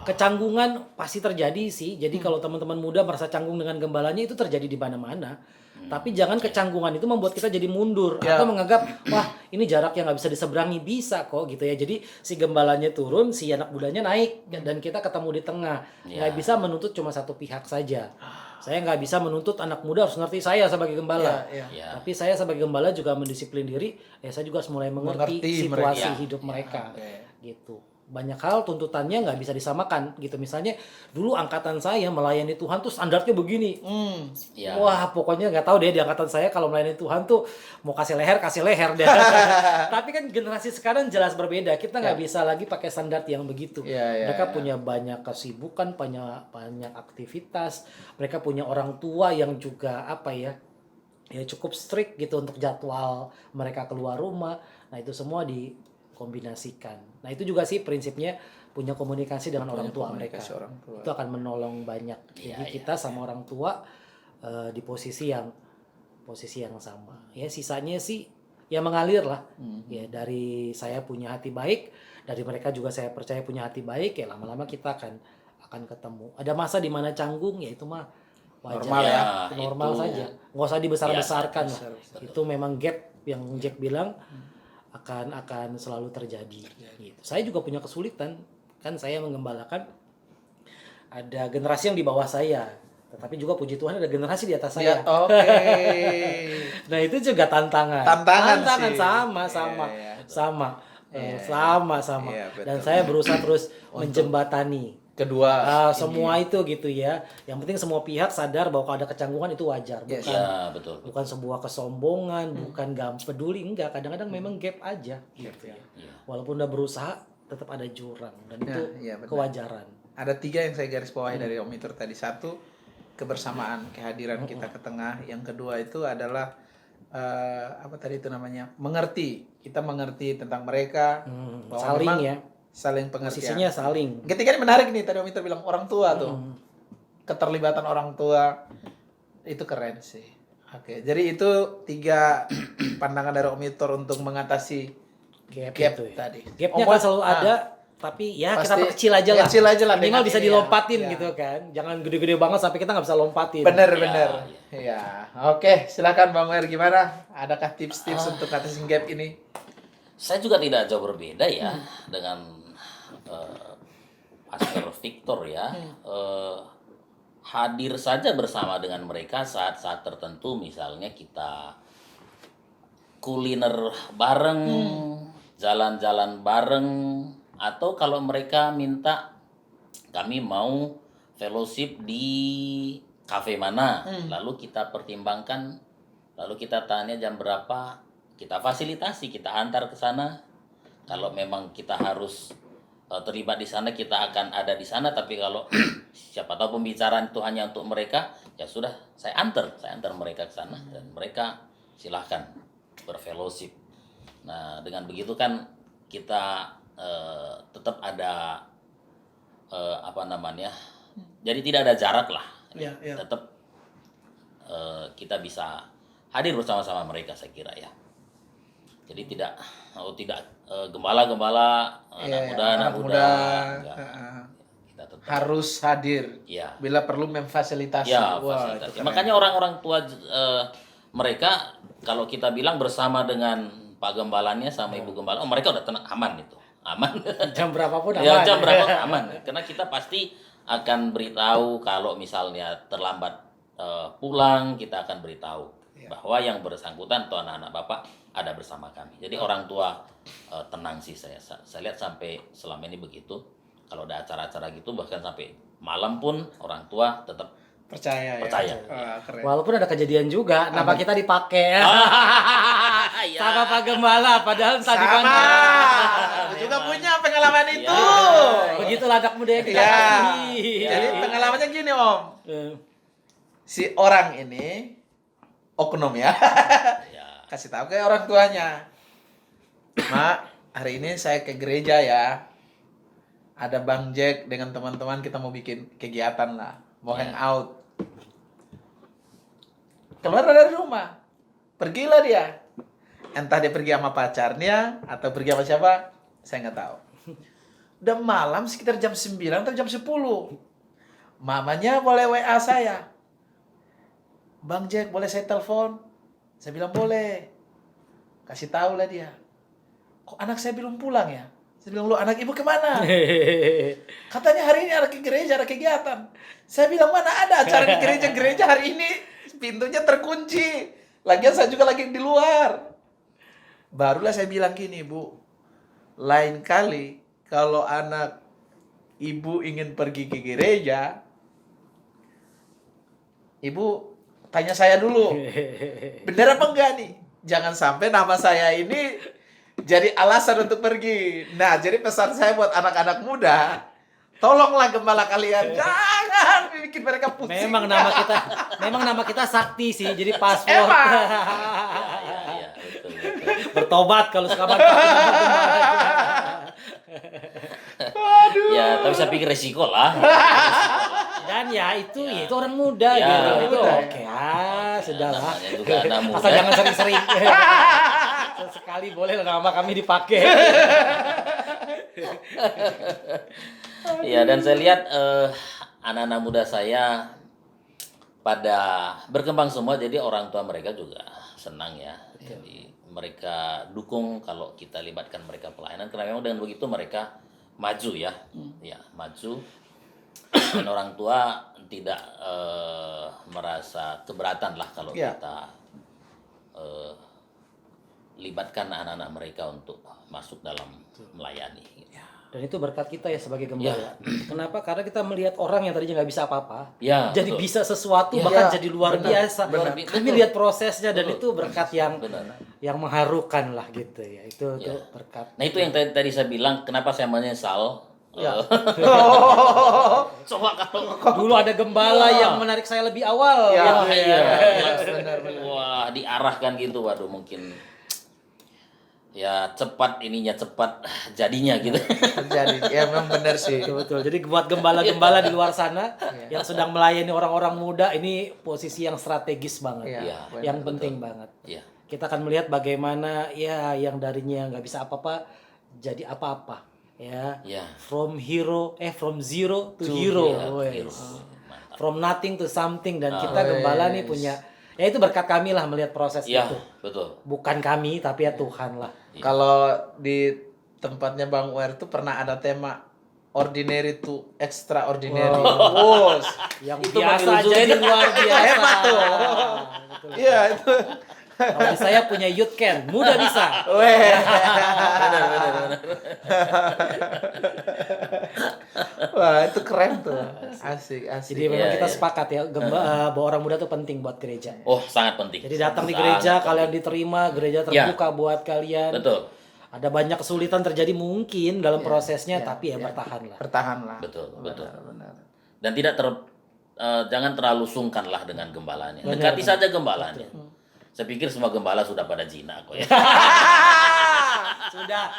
S2: Kecanggungan pasti terjadi sih. Jadi kalau teman-teman muda merasa canggung dengan gembalanya, itu terjadi di mana-mana. Tapi jangan kecanggungan itu membuat kita jadi mundur atau menganggap wah ini jarak yang nggak bisa diseberangi. Bisa kok gitu ya. Jadi si gembalanya turun, si anak mudanya naik, dan kita ketemu di tengah. Nggak bisa menuntut cuma satu pihak saja. Saya nggak bisa menuntut anak muda harus ngerti saya sebagai gembala. Tapi saya sebagai gembala juga mendisiplin diri. Ya saya juga harus mulai mengerti situasi hidup mereka. Gitu. Banyak hal tuntutannya nggak bisa disamakan gitu. Misalnya dulu angkatan saya melayani Tuhan tuh standarnya begini. Wah pokoknya nggak tahu deh di angkatan saya kalau melayani Tuhan tuh mau kasih leher deh. Tapi kan generasi sekarang jelas berbeda. Kita nggak bisa lagi pakai standar yang begitu. Mereka punya banyak kesibukan, banyak aktivitas. Mereka punya orang tua yang juga apa ya cukup strict gitu untuk jadwal mereka keluar rumah. Nah itu semua dikombinasikan. Nah itu juga sih prinsipnya punya komunikasi dengan orang tua mereka. Itu akan menolong banyak. Jadi kita sama orang tua di posisi yang sama. Ya sisanya sih ya mengalir lah. Ya dari saya punya hati baik, dari mereka juga saya percaya punya hati baik, ya lama-lama kita akan ketemu. Ada masa di mana canggung, ya itu mah wajar, normal saja. Nggak usah dibesar-besarkan lah. Itu memang gap yang Jack bilang akan selalu terjadi. Gitu. Saya juga punya kesulitan, kan saya menggembalakan ada generasi yang di bawah saya, tetapi juga puji Tuhan ada generasi di atas saya. Nah itu juga tantangan
S1: sih.
S2: sama. Dan saya berusaha terus menjembatani
S1: kedua
S2: semua itu gitu ya. Yang penting semua pihak sadar bahwa kalau ada kecanggungan itu wajar, bukan sebuah kesombongan, bukan gak peduli, enggak. Kadang-kadang memang gap aja gitu ya. Walaupun udah berusaha tetap ada jurang, dan itu kewajaran.
S1: Ada 3 yang saya garis bawahi dari Om Iter tadi. 1, kebersamaan, kehadiran kita ke tengah. Yang kedua itu adalah apa tadi itu namanya? Mengerti. Kita mengerti tentang mereka,
S2: saling ya.
S1: Saling pengertian.
S2: Posisinya saling.
S1: Ketika ini menarik nih, tadi Om Iter bilang orang tua tuh. Keterlibatan orang tua itu keren sih. Oke, jadi itu 3 pandangan dari Om Iter untuk mengatasi gap
S2: itu ya.
S1: tadi.
S2: Gapnya kan selalu ada, tapi ya kita perkecil aja lah.
S1: Kecil aja lah.
S2: Minimal bisa dilompatin gitu kan. Jangan gede-gede banget sampai kita nggak bisa lompatin.
S1: Bener. Ya. Oke, silakan Bang Mer, gimana? Adakah tips-tips untuk atasi gap ini?
S3: Saya juga tidak jauh berbeda ya dengan Pastor Victor ya. Hadir saja bersama dengan mereka saat-saat tertentu, misalnya kita kuliner bareng, jalan-jalan bareng, atau kalau mereka minta kami mau fellowship di kafe mana, lalu kita pertimbangkan, lalu kita tanya jam berapa, kita fasilitasi, kita antar ke sana. Kalau memang kita harus terlibat di sana, kita akan ada di sana. Tapi kalau siapa tahu pembicaraan itu hanya untuk mereka, ya sudah, saya antar mereka ke sana, dan mereka silahkan berfellowship. Nah dengan begitu kan kita tetap ada jadi tidak ada jarak lah. Tetap kita bisa hadir bersama-sama mereka, saya kira ya. Jadi tidak gembala-gembala anak muda, enggak. Kita tetap
S1: Harus hadir.
S3: ya.
S1: Bila perlu memfasilitasi.
S3: Ya,
S1: Wah,
S3: fasilitasi.
S1: itu keren.
S3: Makanya orang-orang tua mereka kalau kita bilang bersama dengan Pak Gembalanya sama Ibu Gembala, mereka udah tenang, aman itu. Aman.
S2: Jam berapapun aman.
S3: Ya, jam berapa aman. Karena kita pasti akan beritahu kalau misalnya terlambat pulang, kita akan beritahu bahwa yang bersangkutan atau anak-anak Bapak ada bersama kami. Jadi orang tua tenang sih, saya lihat sampai selama ini begitu. Kalau ada acara-acara gitu bahkan sampai malam pun orang tua tetap
S1: Percaya.
S3: Percaya.
S1: Wah, keren.
S2: Walaupun ada kejadian juga, nama kita dipakai
S3: Iya.
S2: sama Pak Gembala, padahal tadi kan
S1: Sama. Aku juga punya pengalaman itu.
S2: begitulah anak muda yang kita
S1: Iya.
S2: kasih.
S1: Jadi pengalamannya gini Om. Si orang ini oknum ya.
S3: Ya.
S1: Kasih tahu ke orang tuanya. Mak, hari ini saya ke gereja ya. Ada Bang Jack dengan teman-teman, kita mau bikin kegiatan lah. Mau hangout. Keluar dari rumah. Pergilah dia. Entah dia pergi sama pacarnya atau pergi sama siapa, saya nggak tahu. Udah malam sekitar jam 9 atau jam 10. Mamanya boleh WA saya. Bang Jack, boleh saya telepon? Saya bilang boleh. Kasih tahu lah dia. Kok anak saya belum pulang ya? Saya bilang, lu anak ibu kemana? Katanya hari ini ada ke gereja, ada kegiatan. Saya bilang, mana ada acara di gereja hari ini? Pintunya terkunci. Lagian saya juga lagi di luar. Barulah saya bilang gini, Bu. Lain kali kalau anak ibu ingin pergi ke gereja, ibu tanya saya dulu. Bener apa enggak nih? Jangan sampai nama saya ini jadi alasan untuk pergi. Nah, jadi pesan saya buat anak-anak muda, tolonglah gembala kalian, jangan bikin mereka pusing.
S2: Memang nama kita Sakti sih, jadi password.
S1: Emang.
S3: Iya, betul.
S2: Bertobat kalau sekarang.
S3: Ya, tapi saya pikir resiko lah.
S2: Dan ya itu orang muda
S3: Ya,
S2: gitu. Itu
S1: muda,
S2: oke. Sudahlah.
S3: Namanya juga anak muda.
S2: Asal jangan sering-sering. Sekali boleh lah nama kami dipakai.
S3: Ya, dan saya lihat anak-anak muda saya pada berkembang semua, jadi orang tua mereka juga senang ya. Jadi mereka dukung kalau kita libatkan mereka pelayanan, karena memang dengan begitu mereka maju ya. Ya, maju. Dan orang tua tidak merasa keberatan lah kalau
S1: Ya.
S3: kita libatkan anak-anak mereka untuk masuk dalam melayani.
S2: Dan itu berkat kita ya sebagai gembala. Kenapa? Karena kita melihat orang yang tadinya nggak bisa apa-apa,
S3: Ya,
S2: jadi
S3: betul.
S2: bisa sesuatu,
S3: Ya,
S2: bahkan
S1: ya,
S2: jadi luar
S1: benar,
S2: biasa.
S3: benar.
S2: Kami
S3: Betul.
S2: lihat prosesnya dan itu berkat yang
S3: Benar.
S2: mengharukan lah gitu ya. Itu
S3: Ya.
S2: berkat.
S3: Nah, itu yang tadi saya bilang, kenapa saya menyesal.
S1: Ya.
S3: Coba kalau
S2: Dulu ada gembala yang menarik saya lebih awal.
S1: Ya,
S3: Wah, iya.
S1: benar.
S3: Wah, diarahkan gitu, waduh, mungkin ya cepat jadinya gitu.
S1: Terjadi. Ya memang benar sih.
S2: Betul. Jadi buat gembala-gembala di luar sana yang sedang melayani orang-orang muda, ini posisi yang strategis banget.
S1: Iya,
S2: Yang
S3: betul.
S2: penting banget.
S3: Iya.
S2: Kita akan melihat bagaimana ya yang darinya nggak bisa apa-apa jadi apa-apa. Ya.
S3: Iya.
S2: From zero to hero.
S3: Iya,
S2: Wes.
S3: hero. Mantap.
S2: From nothing to something, dan kita gembala nih punya, ya itu berkat kami lah melihat proses
S3: Iya,
S2: itu.
S3: betul.
S2: Bukan kami tapi ya Tuhan lah.
S1: Kalau di tempatnya Bang Uer tuh pernah ada tema ordinary to extraordinary. Bos.
S2: Yang
S3: Itu
S2: biasa
S3: Bang Ilzu
S2: jadi
S3: itu.
S2: luar biasa.
S1: Hebat tuh.
S2: Betul.
S1: Iya itu.
S2: Kalau di saya punya youth can, mudah bisa.
S1: Weh. Wah, itu keren tuh. Asik.
S2: Jadi memang
S3: Iya,
S2: kita
S3: iya.
S2: sepakat ya bahwa orang muda tuh penting buat gereja.
S3: Oh, sangat penting.
S2: Jadi datang di
S3: Sangat
S2: gereja,
S3: penting.
S2: kalian diterima, gereja terbuka buat kalian.
S3: Betul.
S2: Ada banyak kesulitan terjadi mungkin dalam prosesnya, tapi ya bertahanlah.
S1: Bertahanlah.
S3: Betul.
S1: Benar.
S3: Dan tidak jangan terlalu sungkanlah dengan gembalanya. Dekati saja gembalanya. Saya pikir semua gembala sudah pada jinak kok ya.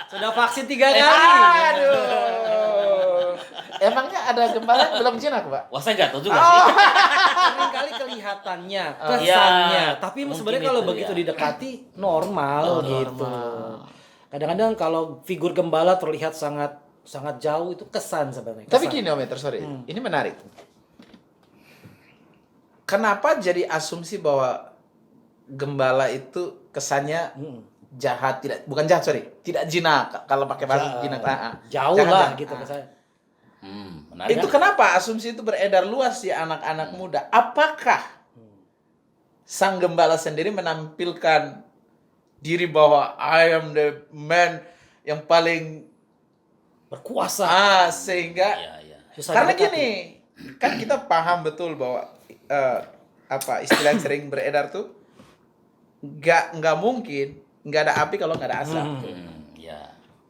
S2: Sudah vaksin 3 kali.
S1: Aduh. Emangnya ada gembala yang belum jinak, Pak?
S3: Wah, saya nggak tahu juga sih.
S2: seringkali kelihatannya, kesannya, tapi
S3: mungkin
S2: sebenarnya kalau
S3: itu,
S2: begitu
S3: ya.
S2: didekati normal gitu. Kadang-kadang kalau figur gembala terlihat sangat sangat jauh itu kesan sebenarnya.
S1: Tapi
S2: kesan.
S1: gini Om Eter, sorry. Ini menarik. Kenapa jadi asumsi bahwa gembala itu kesannya jahat, bukan jahat, sorry, tidak jinak kalau pakai bahasa jinak.
S2: Jauh
S1: Jangan,
S2: lah
S1: jangan.
S2: gitu kesannya.
S3: Menarik.
S1: Itu kenapa asumsi itu beredar luas di anak-anak muda? Apakah sang gembala sendiri menampilkan diri bahwa I am the man yang paling
S2: Berkuasa.
S1: sehingga
S3: Iya.
S2: Susah
S1: karena
S2: didekati.
S1: gini, kan kita paham betul bahwa apa istilah yang sering beredar tuh nggak mungkin nggak ada api kalau nggak ada asap.
S3: Ya.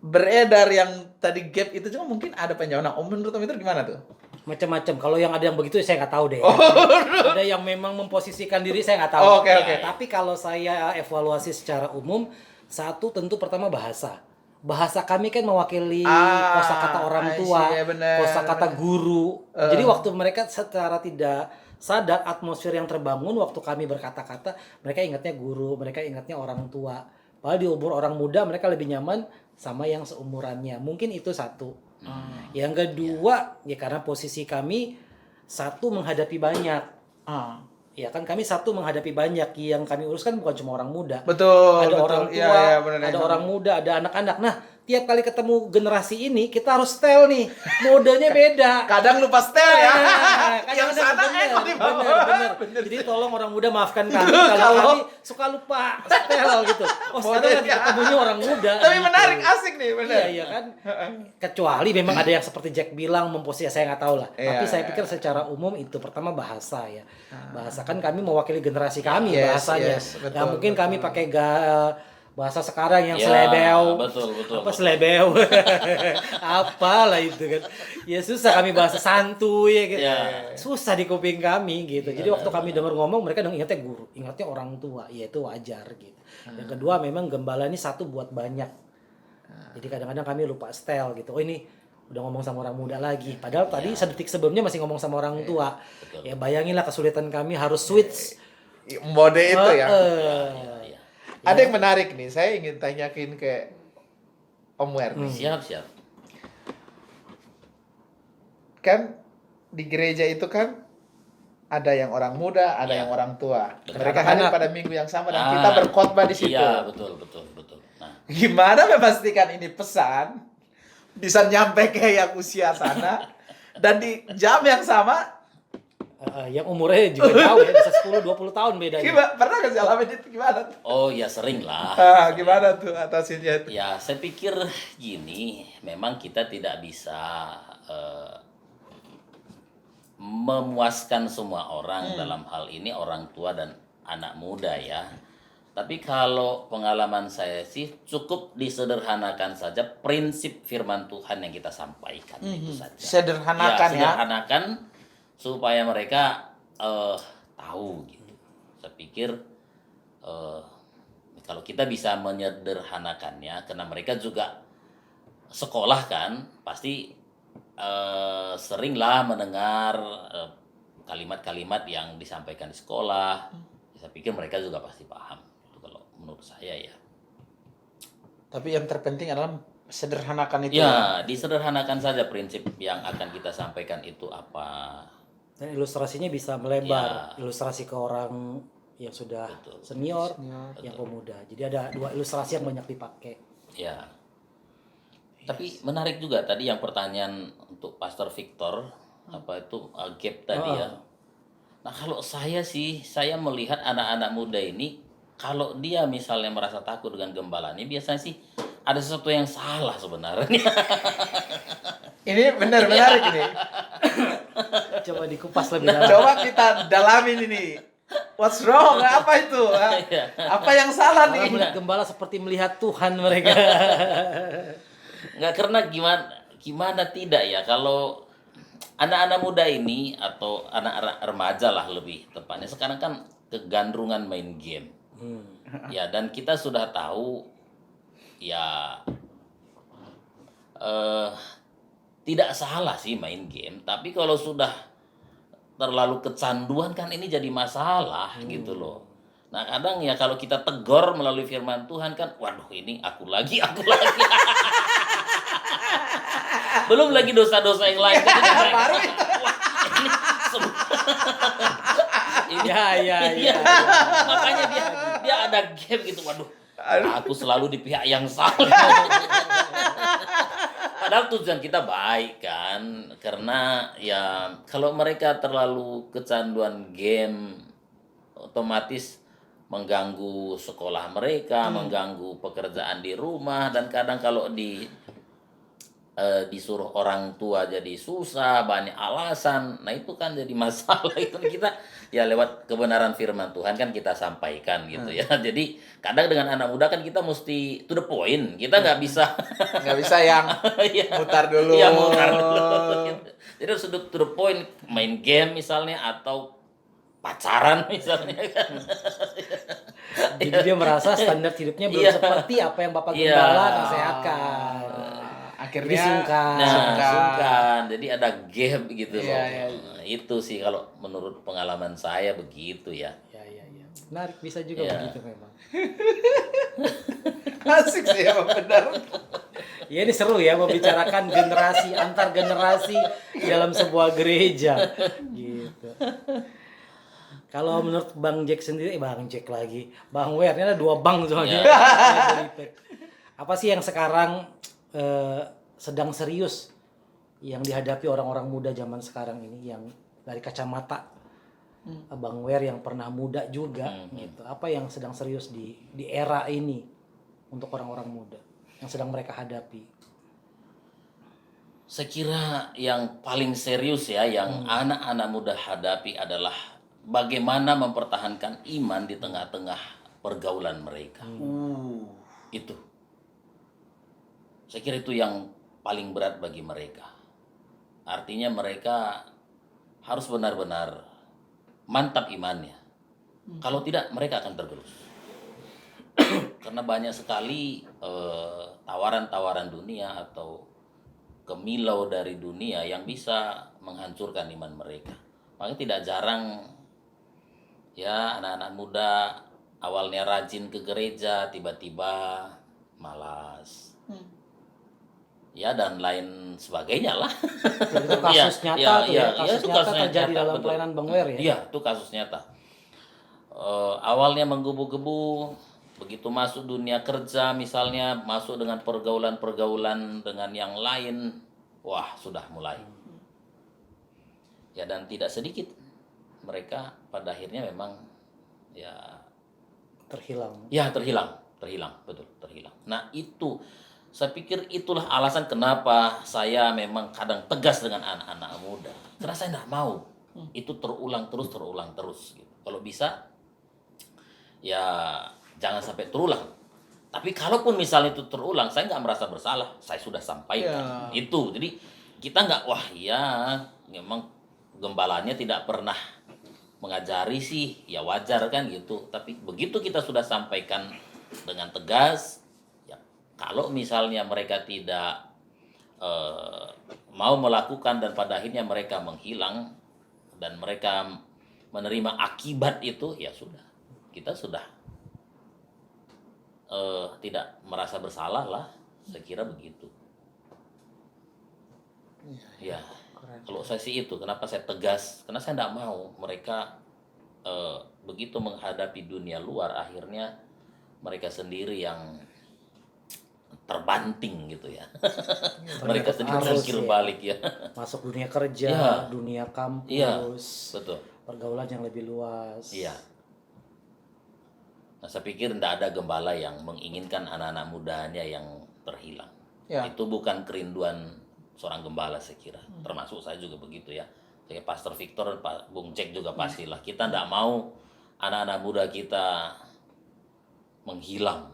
S1: Beredar yang tadi gap itu cuma mungkin ada penjauhan. Om menurut Om itu gimana tuh?
S2: Macam-macam. Kalau yang ada yang begitu saya nggak tahu deh. Ada yang memang memposisikan diri saya nggak tahu.
S1: Oh, oke.
S2: Tapi kalau saya evaluasi secara umum, satu tentu pertama bahasa. Bahasa kami kan mewakili kosakata orang
S1: I
S2: tua,
S1: see, ya benar,
S2: kosakata
S1: benar.
S2: guru. Jadi waktu mereka secara tidak sadar atmosfer yang terbangun waktu kami berkata-kata, mereka ingatnya guru, mereka ingatnya orang tua. Padahal di umur orang muda mereka lebih nyaman sama yang seumurannya. Mungkin itu satu. Yang kedua, ya karena posisi kami satu menghadapi banyak. Ya kan kami satu menghadapi banyak. Yang kami uruskan bukan cuma orang muda.
S1: Betul.
S2: Ada
S1: betul.
S2: orang tua,
S1: Iya, benar,
S2: ada
S1: iya.
S2: orang muda, ada anak-anak. Nah, tiap kali ketemu generasi ini kita harus setel nih. Modenya beda.
S1: Kadang lupa setel ya.
S2: Kadang-kadang
S1: Yang sana
S2: bener,
S1: kok di bawah.
S2: bener. Jadi tolong orang muda maafkan kami kalau kami suka lupa setel gitu. Oh, sekarang lagi ketemunya orang muda.
S1: Tapi
S2: gitu.
S1: menarik, asik nih, benar.
S2: Iya kan. Kecuali memang ada yang seperti Jack bilang memposisi, saya nggak tahu lah.
S1: Iya,
S2: Tapi saya
S1: iya.
S2: pikir secara umum itu pertama bahasa ya. Bahasa kan kami mewakili generasi kami
S1: Yes,
S2: bahasanya.
S1: yes, betul,
S2: Nggak mungkin
S1: betul.
S2: kami pakai bahasa sekarang yang
S3: Ya,
S2: selebeu.
S3: betul.
S2: Apa selebeu? Apalah itu kan. Ya susah kami bahasa santuy ya gitu.
S3: Ya.
S2: Susah di kuping kami gitu. Jadi waktu kami dengar ngomong mereka dong ingatnya guru, ingatnya orang tua. Ya itu wajar gitu. Yang kedua memang gembala ini satu buat banyak. Jadi kadang-kadang kami lupa setel gitu. Oh ini udah ngomong sama orang muda lagi. Padahal tadi sedetik sebelumnya masih ngomong sama orang tua. Ya bayanginlah kesulitan kami harus switch.
S1: Mode itu ya.
S3: Iya.
S1: Ada yang menarik nih, saya ingin tanyakin ke Om Wer nih.
S3: Siap.
S1: Kan di gereja itu kan ada yang orang muda, ada yang orang tua.
S3: Betul.
S1: Mereka hadir pada minggu yang sama dan kita
S3: Ah,
S1: berkhotbah di situ.
S3: Iya, betul. Nah,
S1: Gimana memastikan ini pesan bisa nyampe ke yang usia sana dan di jam yang sama?
S2: Yang umurnya juga jauh ya, bisa 10-20 tahun bedanya.
S1: Pernah nggak sih alamin itu gimana?
S3: oh ya sering lah.
S1: Gimana tuh atasinnya itu?
S3: Ya, saya pikir gini, memang kita tidak bisa memuaskan semua orang dalam hal ini orang tua dan anak muda ya. Tapi kalau pengalaman saya sih cukup disederhanakan saja prinsip firman Tuhan yang kita sampaikan itu saja.
S1: Sederhanakan ya.
S3: Sederhanakan supaya mereka tahu gitu. Saya pikir kalau kita bisa menyederhanakannya, karena mereka juga sekolah kan, pasti seringlah mendengar kalimat-kalimat yang disampaikan di sekolah. Saya pikir mereka juga pasti paham. Itu kalau menurut saya ya.
S1: Tapi yang terpenting adalah sederhanakan itu.
S3: Ya, disederhanakan saja prinsip yang akan kita sampaikan itu apa.
S2: Dan ilustrasinya bisa melebar. Ilustrasi ke orang yang sudah senior, yang pemuda. Jadi ada dua ilustrasi yang banyak dipakai.
S3: Ya. Tapi menarik juga tadi yang pertanyaan untuk Pastor Victor, apa itu gap tadi ya. Nah, kalau saya sih, saya melihat anak-anak muda ini, kalau dia misalnya merasa takut dengan gembala ini, biasanya sih ada sesuatu yang salah sebenarnya.
S1: Ini benar menarik ini.
S2: Coba dikupas lebih dalam.
S1: Coba kita dalamin ini. What's wrong? Apa itu? Apa yang salah
S2: Orang
S1: nih?
S2: melihat gembala seperti melihat Tuhan mereka.
S3: Nggak, karena gimana tidak ya, kalau anak-anak muda ini atau anak-anak remaja lah lebih tepatnya, sekarang kan kegandrungan main game. Ya, dan kita sudah tahu ya tidak salah sih main game, tapi kalau sudah terlalu kecanduan kan ini jadi masalah gitu loh. Nah kadang ya kalau kita tegur melalui firman Tuhan kan, waduh ini aku lagi. Belum lagi dosa-dosa yang lain. Kan ini mereka,
S1: Baru
S3: wah ini sem- ini-
S2: Ya.
S3: iya. Makanya dia ada gap gitu. Waduh, aku selalu di pihak yang salah. Padahal tujuan kita baik kan, karena ya kalau mereka terlalu kecanduan game, otomatis mengganggu sekolah mereka, mengganggu pekerjaan di rumah, dan kadang kalau disuruh orang tua jadi susah, banyak alasan. Nah itu kan jadi masalah. Itu kita ya lewat kebenaran firman Tuhan kan kita sampaikan gitu ya. Jadi kadang dengan anak muda kan kita mesti to the point. Kita nggak bisa
S1: nggak bisa yang
S3: Iya.
S1: mutar dulu.
S3: Iya, mutar dulu. Gitu. Jadi harus to the point, main game misalnya atau pacaran misalnya kan.
S2: Jadi dia merasa standar hidupnya belum
S3: Iya.
S2: seperti apa yang Bapak
S3: Iya.
S2: Gembala nasehatkan.
S1: Akhirnya
S2: Jadi sungkan.
S3: Nah, sungkan. Jadi ada gap gitu loh.
S1: Iya, iya.
S3: Nah, itu sih kalau menurut pengalaman saya begitu ya.
S2: Ya. Menarik, bisa juga
S3: Ya.
S2: begitu memang.
S1: asik sih emang benar.
S2: Ya ini seru ya membicarakan generasi antar generasi dalam sebuah gereja gitu. Kalau menurut Bang Jack sendiri, Bang Jack lagi, Bang Wer, ini ada 2 bang soalnya. Apa sih yang sekarang sedang serius yang dihadapi orang-orang muda zaman sekarang ini, yang dari kacamata Bang Wer yang pernah muda juga gitu. Apa yang sedang serius di era ini untuk orang-orang muda yang sedang mereka hadapi?
S3: Saya kira yang paling serius ya yang anak-anak muda hadapi adalah bagaimana mempertahankan iman di tengah-tengah pergaulan mereka. Itu. Saya kira itu yang paling berat bagi mereka. Artinya mereka harus benar-benar mantap imannya. Kalau tidak mereka akan tergerus. Karena banyak sekali tawaran-tawaran dunia atau kemilau dari dunia yang bisa menghancurkan iman mereka. Makanya tidak jarang ya anak-anak muda awalnya rajin ke gereja, tiba-tiba malas. Ya dan lain sebagainya lah.
S2: Itu kasus nyata tuh ya, kasus
S3: itu
S2: nyata
S3: kasus
S2: terjadi
S3: nyata,
S2: dalam
S3: betul.
S2: pelayanan Bang Wer ya.
S3: Iya, itu kasus nyata. Awalnya menggebu-gebu, begitu masuk dunia kerja misalnya, masuk dengan pergaulan-pergaulan dengan yang lain, wah sudah mulai. Ya dan tidak sedikit mereka pada akhirnya memang ya
S2: Terhilang.
S3: terhilang, betul, terhilang. Nah itu, saya pikir itulah alasan kenapa saya memang kadang tegas dengan anak-anak muda. Karena saya tidak mau itu terulang terus gitu. Kalau bisa, ya jangan sampai terulang. Tapi kalaupun misalnya itu terulang, saya nggak merasa bersalah. Saya sudah sampaikan itu. Jadi kita nggak, wah ya memang gembalanya tidak pernah mengajari sih, ya wajar kan gitu. Tapi begitu kita sudah sampaikan dengan tegas, ya kalau misalnya mereka tidak mau melakukan dan pada akhirnya mereka menghilang dan mereka menerima akibat itu, ya sudah, kita sudah tidak merasa bersalah lah, saya kira begitu. Ya, kalau saya sih itu, kenapa saya tegas? Karena saya tidak mau mereka begitu menghadapi dunia luar, akhirnya mereka sendiri yang terbanting gitu ya. Mereka sendiri
S2: harus,
S3: jungkir
S2: ya.
S3: balik ya.
S2: Masuk dunia kerja,
S3: Iya.
S2: dunia kampus,
S3: Iya, betul.
S2: pergaulan yang lebih luas.
S3: Iya. Nah, saya pikir tidak ada gembala yang menginginkan anak-anak mudanya yang terhilang.
S1: Ya.
S3: Itu bukan kerinduan seorang gembala saya kira. Termasuk saya juga begitu ya. Saya Pastor Victor, Pak Bung Jack juga pastilah. Kita tidak mau anak-anak muda kita menghilang.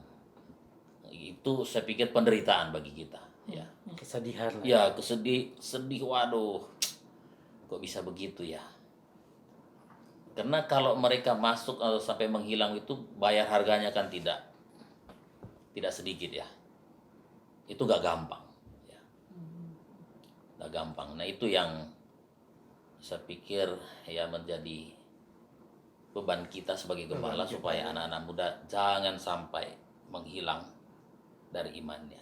S3: Itu saya pikir penderitaan bagi kita. Ya,
S2: Kesedihan lah.
S3: ya sedih. Waduh, kok bisa begitu ya? Karena kalau mereka masuk atau sampai menghilang itu bayar harganya kan tidak sedikit ya. Itu gak gampang. Ya. Gak gampang. Nah itu yang saya pikir ya menjadi beban kita sebagai gembala supaya anak-anak muda jangan sampai menghilang dari imannya.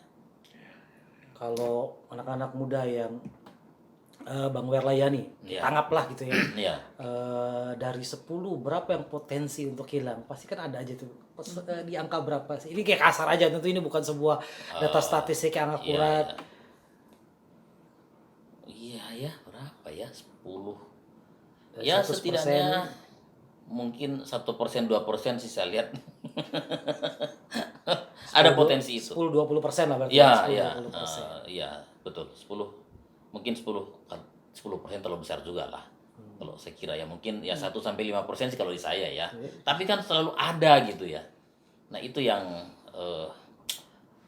S2: Kalau anak-anak muda yang Bang Werlayani,
S3: Iya.
S2: tanggaplah gitu ya.
S3: Iya,
S2: Dari 10 berapa yang potensi untuk hilang? Pasti kan ada aja tuh. Di angka berapa sih? Ini kayak kasar aja, tentu ini bukan sebuah data statistik yang akurat.
S3: Iya ya, berapa ya? 10.
S2: Dari
S3: Ya
S2: 100%.
S3: setidaknya mungkin 1% 2% sih saya lihat. Ada potensi itu.
S2: 10-20% lah berarti.
S3: Iya,
S2: 10,
S3: iya.
S2: 20%.
S3: Iya, betul. 10. Mungkin 10% terlalu besar juga lah. Kalau saya kira ya mungkin ya 1-5% sih kalau di saya ya. Tapi kan selalu ada gitu ya. Nah, itu yang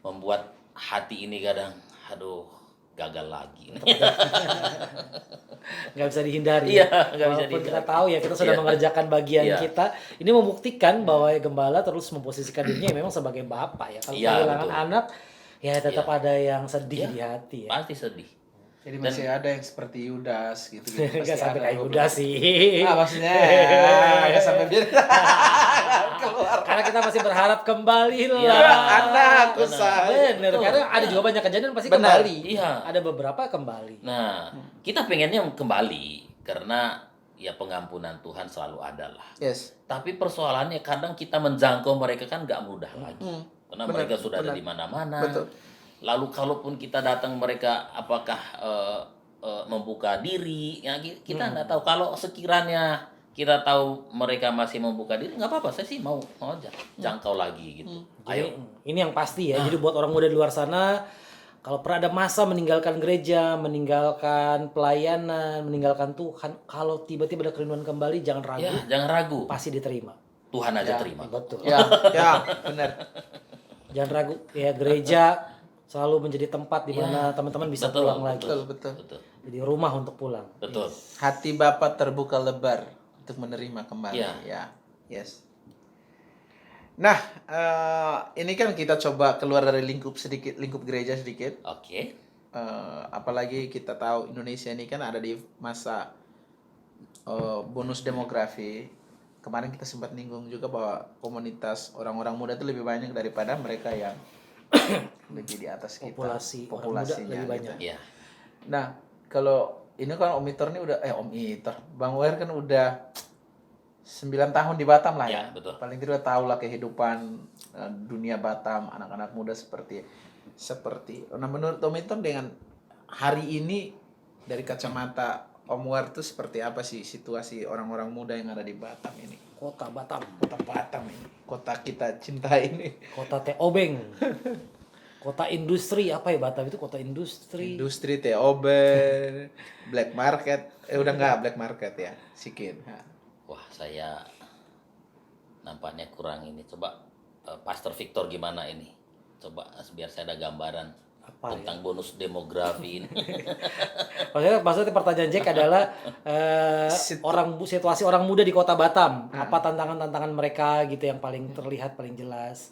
S3: membuat hati ini kadang aduh gagal lagi.
S2: Nggak bisa dihindari.
S3: Iya, nggak bisa
S2: Walaupun kita
S3: dihindari.
S2: tahu ya kita sudah
S3: Iya.
S2: mengerjakan bagian
S3: Iya.
S2: kita. Ini membuktikan bahwa gembala terus memposisikan dirinya memang sebagai bapak ya. Kalau
S3: Iya,
S2: kehilangan
S3: betul.
S2: anak ya tetap
S3: Iya.
S2: ada yang sedih
S3: Iya.
S2: di hati ya.
S3: Pasti sedih.
S1: Jadi masih ada yang seperti Yudas gitu.
S2: Nggak sampai kayak Yudas sih.
S1: Nah, maksudnya nggak sampai biar keluar.
S2: Karena kita masih berharap kembali lah.
S3: Iya,
S1: Anakku
S3: benar.
S1: sayang.
S2: Bener, karena ada juga banyak kejadian pasti
S1: Benar.
S2: kembali.
S3: Iya.
S2: Ada beberapa kembali.
S3: Nah, kita pengennya kembali karena ya pengampunan Tuhan selalu ada lah.
S1: Yes.
S3: Tapi persoalannya kadang kita menjangkau mereka kan nggak mudah lagi. Karena
S1: Benar,
S3: mereka sudah ada
S1: benar.
S3: di mana-mana.
S1: Betul.
S3: Lalu kalaupun kita datang mereka apakah membuka diri? Ya kita nggak tahu. Kalau sekiranya kita tahu mereka masih membuka diri, nggak apa-apa. Saya sih mau aja jangkau lagi gitu.
S2: Jadi,
S3: Ayo.
S2: ini yang pasti ya. Jadi buat orang muda di luar sana, kalau pernah ada masa meninggalkan gereja, meninggalkan pelayanan, meninggalkan Tuhan, kalau tiba-tiba ada kerinduan kembali, jangan ragu,
S3: Ya, jangan ragu.
S2: pasti diterima.
S3: Tuhan aja terima.
S2: Betul.
S1: Ya, ya, benar.
S2: Jangan ragu. Ya gereja selalu menjadi tempat di mana teman-teman bisa
S3: Betul,
S2: pulang lagi.
S1: Betul, betul.
S3: Betul.
S2: Jadi rumah untuk pulang.
S3: Betul.
S1: Hati Bapak terbuka lebar untuk menerima kembali.
S3: Iya.
S1: Ya, yes. Nah, ini kan kita coba keluar dari lingkup gereja sedikit.
S3: Oke.
S1: Apalagi kita tahu Indonesia ini kan ada di masa bonus demografi. Kemarin kita sempat nyinggung juga bahwa komunitas orang-orang muda itu lebih banyak daripada mereka yang lebih di atas kita.
S2: Populasi orang muda
S1: Populasinya
S2: lebih
S1: gitu.
S2: banyak.
S3: Iya.
S1: Nah, kalau ini kan Om Itor ini udah Om Itor, Bang Wer kan udah 9 tahun di Batam lah ya.
S3: Ya, betul.
S1: Paling tidak tahu lah kehidupan dunia Batam, anak-anak muda seperti. Nah, menurut Om Itor dengan hari ini dari kacamata Om Wer itu seperti apa sih situasi orang-orang muda yang ada di Batam ini?
S2: Kota Batam,
S1: Kota Batam ini, kota kita cintai ini.
S2: kota teh obeng, kota industri. Apa ya Batam itu kota industri?
S1: Industri TOB, black market, udah nggak black market ya, sikit. Nah.
S3: Wah, saya nampaknya kurang ini. Coba Pastor Victor gimana ini? Coba biar saya ada gambaran
S2: Apa ya?
S3: tentang bonus demografi ini.
S2: Maksudnya pertanyaan Jack adalah situasi orang muda di kota Batam.
S1: Ah.
S2: Apa tantangan-tantangan mereka gitu yang paling terlihat paling jelas.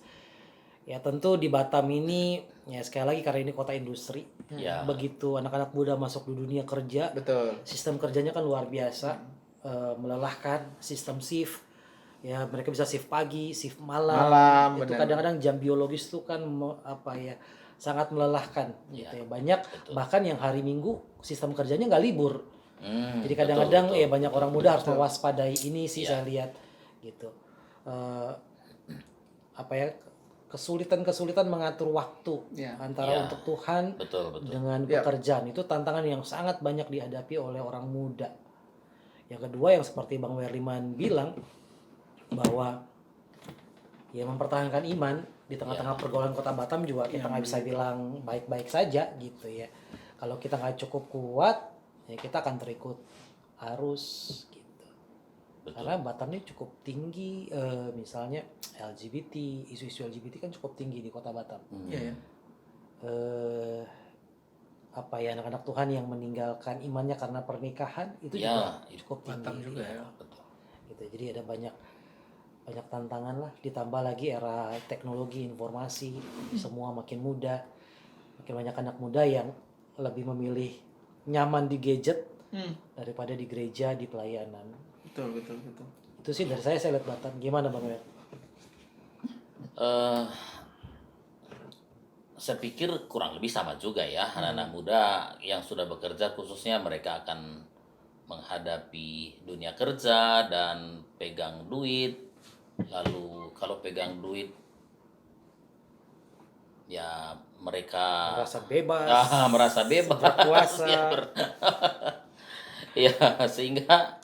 S2: Ya tentu di Batam ini ya sekali lagi karena ini kota industri.
S3: Ya.
S2: Begitu anak-anak muda masuk di dunia kerja,
S1: Betul.
S2: sistem kerjanya kan luar biasa, melelahkan, sistem shift. Ya mereka bisa shift pagi, shift malam.
S1: Malam,
S2: Itu
S1: benar.
S2: kadang-kadang jam biologis itu kan sangat melelahkan gitu ya. Banyak bahkan yang hari Minggu sistem kerjanya nggak libur. Jadi kadang-kadang
S3: betul,
S2: ya banyak orang muda harus mewaspadai ini sih
S3: Iya.
S2: saya lihat gitu. Kesulitan mengatur waktu
S1: Ya.
S2: antara
S3: Ya.
S2: untuk Tuhan
S3: Betul, betul.
S2: dengan
S1: Ya.
S2: pekerjaan itu tantangan yang sangat banyak dihadapi oleh orang muda. Yang kedua yang seperti Bang Werliman bilang bahwa ya mempertahankan iman di tengah-tengah pergaulan kota Batam juga kita nggak bisa bilang baik-baik saja gitu ya. Kalau kita nggak cukup kuat ya kita akan terikut arus gitu. Karena Batam ini cukup tinggi, misalnya LGBT, isu-isu LGBT kan cukup tinggi di kota Batam.
S1: Iya, ya.
S2: Anak-anak Tuhan yang meninggalkan imannya karena pernikahan itu
S3: Ya,
S2: juga cukup tinggi.
S1: Batam juga ya.
S3: Betul.
S2: Gitu. Jadi ada banyak tantangan lah, ditambah lagi era teknologi informasi, semua makin mudah, makin banyak anak muda yang lebih memilih nyaman di gadget daripada di gereja, di pelayanan.
S1: Betul, betul, betul.
S2: Itu sih dari saya lihat Batam. Gimana Bang Wer?
S3: Saya pikir kurang lebih sama juga ya, anak-anak muda yang sudah bekerja khususnya mereka akan menghadapi dunia kerja dan pegang duit. Lalu kalau pegang duit ya mereka
S2: Merasa bebas.
S3: merasa bebas.
S2: Berpuasa.
S3: Ya, ya, sehingga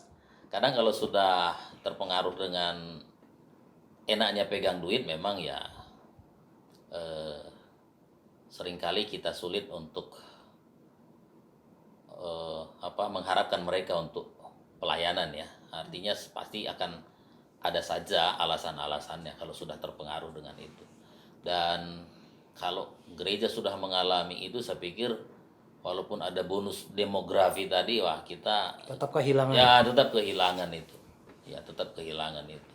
S3: kadang kalau sudah terpengaruh dengan enaknya pegang duit memang ya seringkali kita sulit untuk mengharapkan mereka untuk pelayanan ya. Artinya pasti akan ada saja alasan-alasannya kalau sudah terpengaruh dengan itu. Dan kalau gereja sudah mengalami itu, saya pikir walaupun ada bonus demografi tadi, wah kita
S2: Tetap kehilangan.
S3: ya tetap kehilangan itu. Ya tetap kehilangan itu.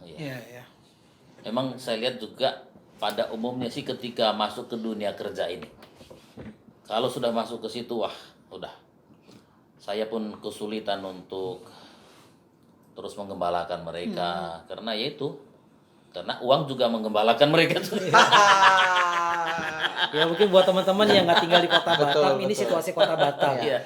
S3: Ya.
S1: Iya, iya.
S3: Memang saya lihat juga pada umumnya sih ketika masuk ke dunia kerja ini, kalau sudah masuk ke situ, wah udah. Saya pun kesulitan untuk terus menggembalakan mereka karena yaitu karena uang juga menggembalakan mereka tuh.
S2: Ya mungkin buat teman-teman yang nggak tinggal di kota Batam, ini
S1: betul.
S2: situasi kota Batam.
S3: Iya.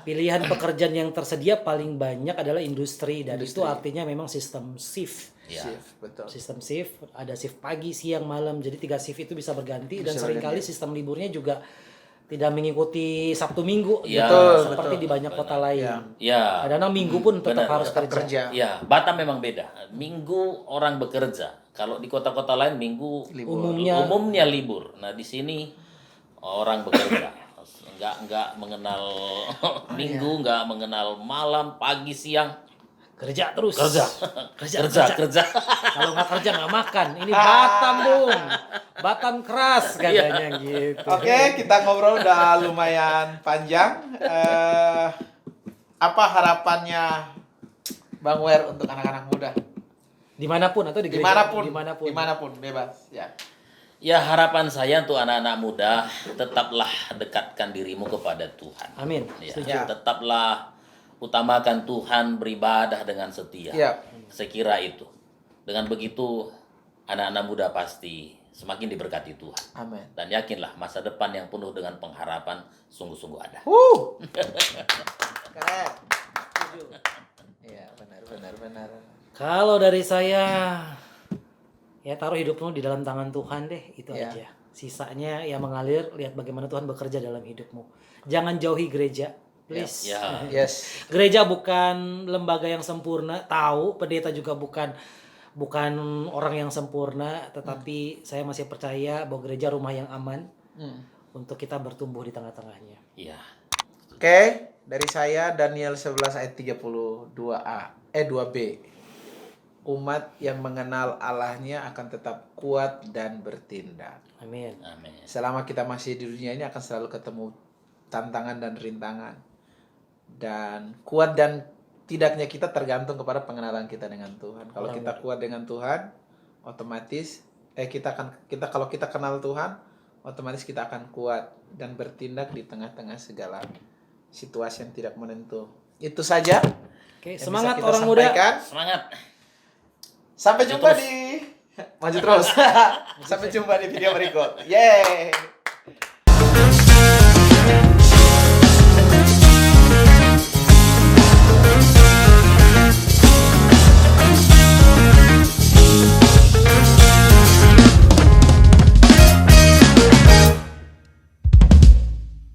S2: Pilihan pekerjaan yang tersedia paling banyak adalah industri dan itu artinya memang sistem shift.
S3: Ya.
S1: Shift, betul.
S2: Sistem shift, ada shift pagi, siang, malam. Jadi 3 shift itu bisa berganti dan
S1: Bisa
S2: seringkali sistem liburnya juga tidak mengikuti Sabtu Minggu
S3: Ya,
S2: gitu, seperti
S1: betul.
S2: di banyak kota lain.
S3: Ya.
S2: Kadang-kadang Minggu pun tetap
S3: Benar,
S2: harus
S1: Tetap
S2: kerja.
S3: Ya, Batam memang beda. Minggu orang bekerja. Kalau di kota-kota lain Minggu umumnya libur. Nah, di sini orang bekerja. Enggak mengenal Minggu, enggak mengenal malam, pagi, siang.
S2: Kerja terus.
S3: Kerja.
S2: Kalau nggak kerja nggak makan. Ini Batam, Bung. Batam keras katanya gitu.
S1: Oke, kita ngobrol udah lumayan panjang. Apa harapannya Bang Wer untuk anak-anak muda?
S2: Dimanapun atau di gereja?
S1: Dimanapun, bebas. Ya.
S3: Ya, harapan saya untuk anak-anak muda, tetaplah dekatkan dirimu kepada Tuhan.
S2: Amin.
S3: Ya,
S2: Setuju.
S3: tetaplah utamakan Tuhan, beribadah dengan setia.
S1: Iya.
S3: Saya kira itu. Dengan begitu anak-anak muda pasti semakin diberkati Tuhan.
S1: Amin.
S3: Dan yakinlah masa depan yang penuh dengan pengharapan sungguh-sungguh ada.
S1: Keren. Iya, benar.
S2: Kalau dari saya, ya taruh hidupmu di dalam tangan Tuhan deh, itu
S1: Ya.
S2: aja. Sisanya ya mengalir, lihat bagaimana Tuhan bekerja dalam hidupmu. Jangan jauhi gereja, please.
S3: Ya.
S1: Yes.
S2: Gereja bukan lembaga yang sempurna, tahu pendeta juga bukan orang yang sempurna, tetapi saya masih percaya bahwa gereja rumah yang aman untuk kita bertumbuh di tengah-tengahnya.
S3: Ya.
S1: Oke, dari saya Daniel 11 ayat 32a 2b. Umat yang mengenal Allahnya akan tetap kuat dan bertindak.
S2: Amin.
S3: Amin.
S1: Selama kita masih di dunia ini akan selalu ketemu tantangan dan rintangan. Dan kuat dan tidaknya kita tergantung kepada pengenalan kita dengan Tuhan. Kalau kita kuat dengan Tuhan, otomatis kalau kita kenal Tuhan, otomatis kita akan kuat dan bertindak di tengah-tengah segala situasi yang tidak menentu. Itu saja.
S2: Oke,
S1: yang
S2: semangat
S1: bisa kita
S2: orang muda.
S1: sampaikan.
S3: Semangat.
S1: Sampai jumpa di maju terus. Sampai jumpa di video berikut. Yeay.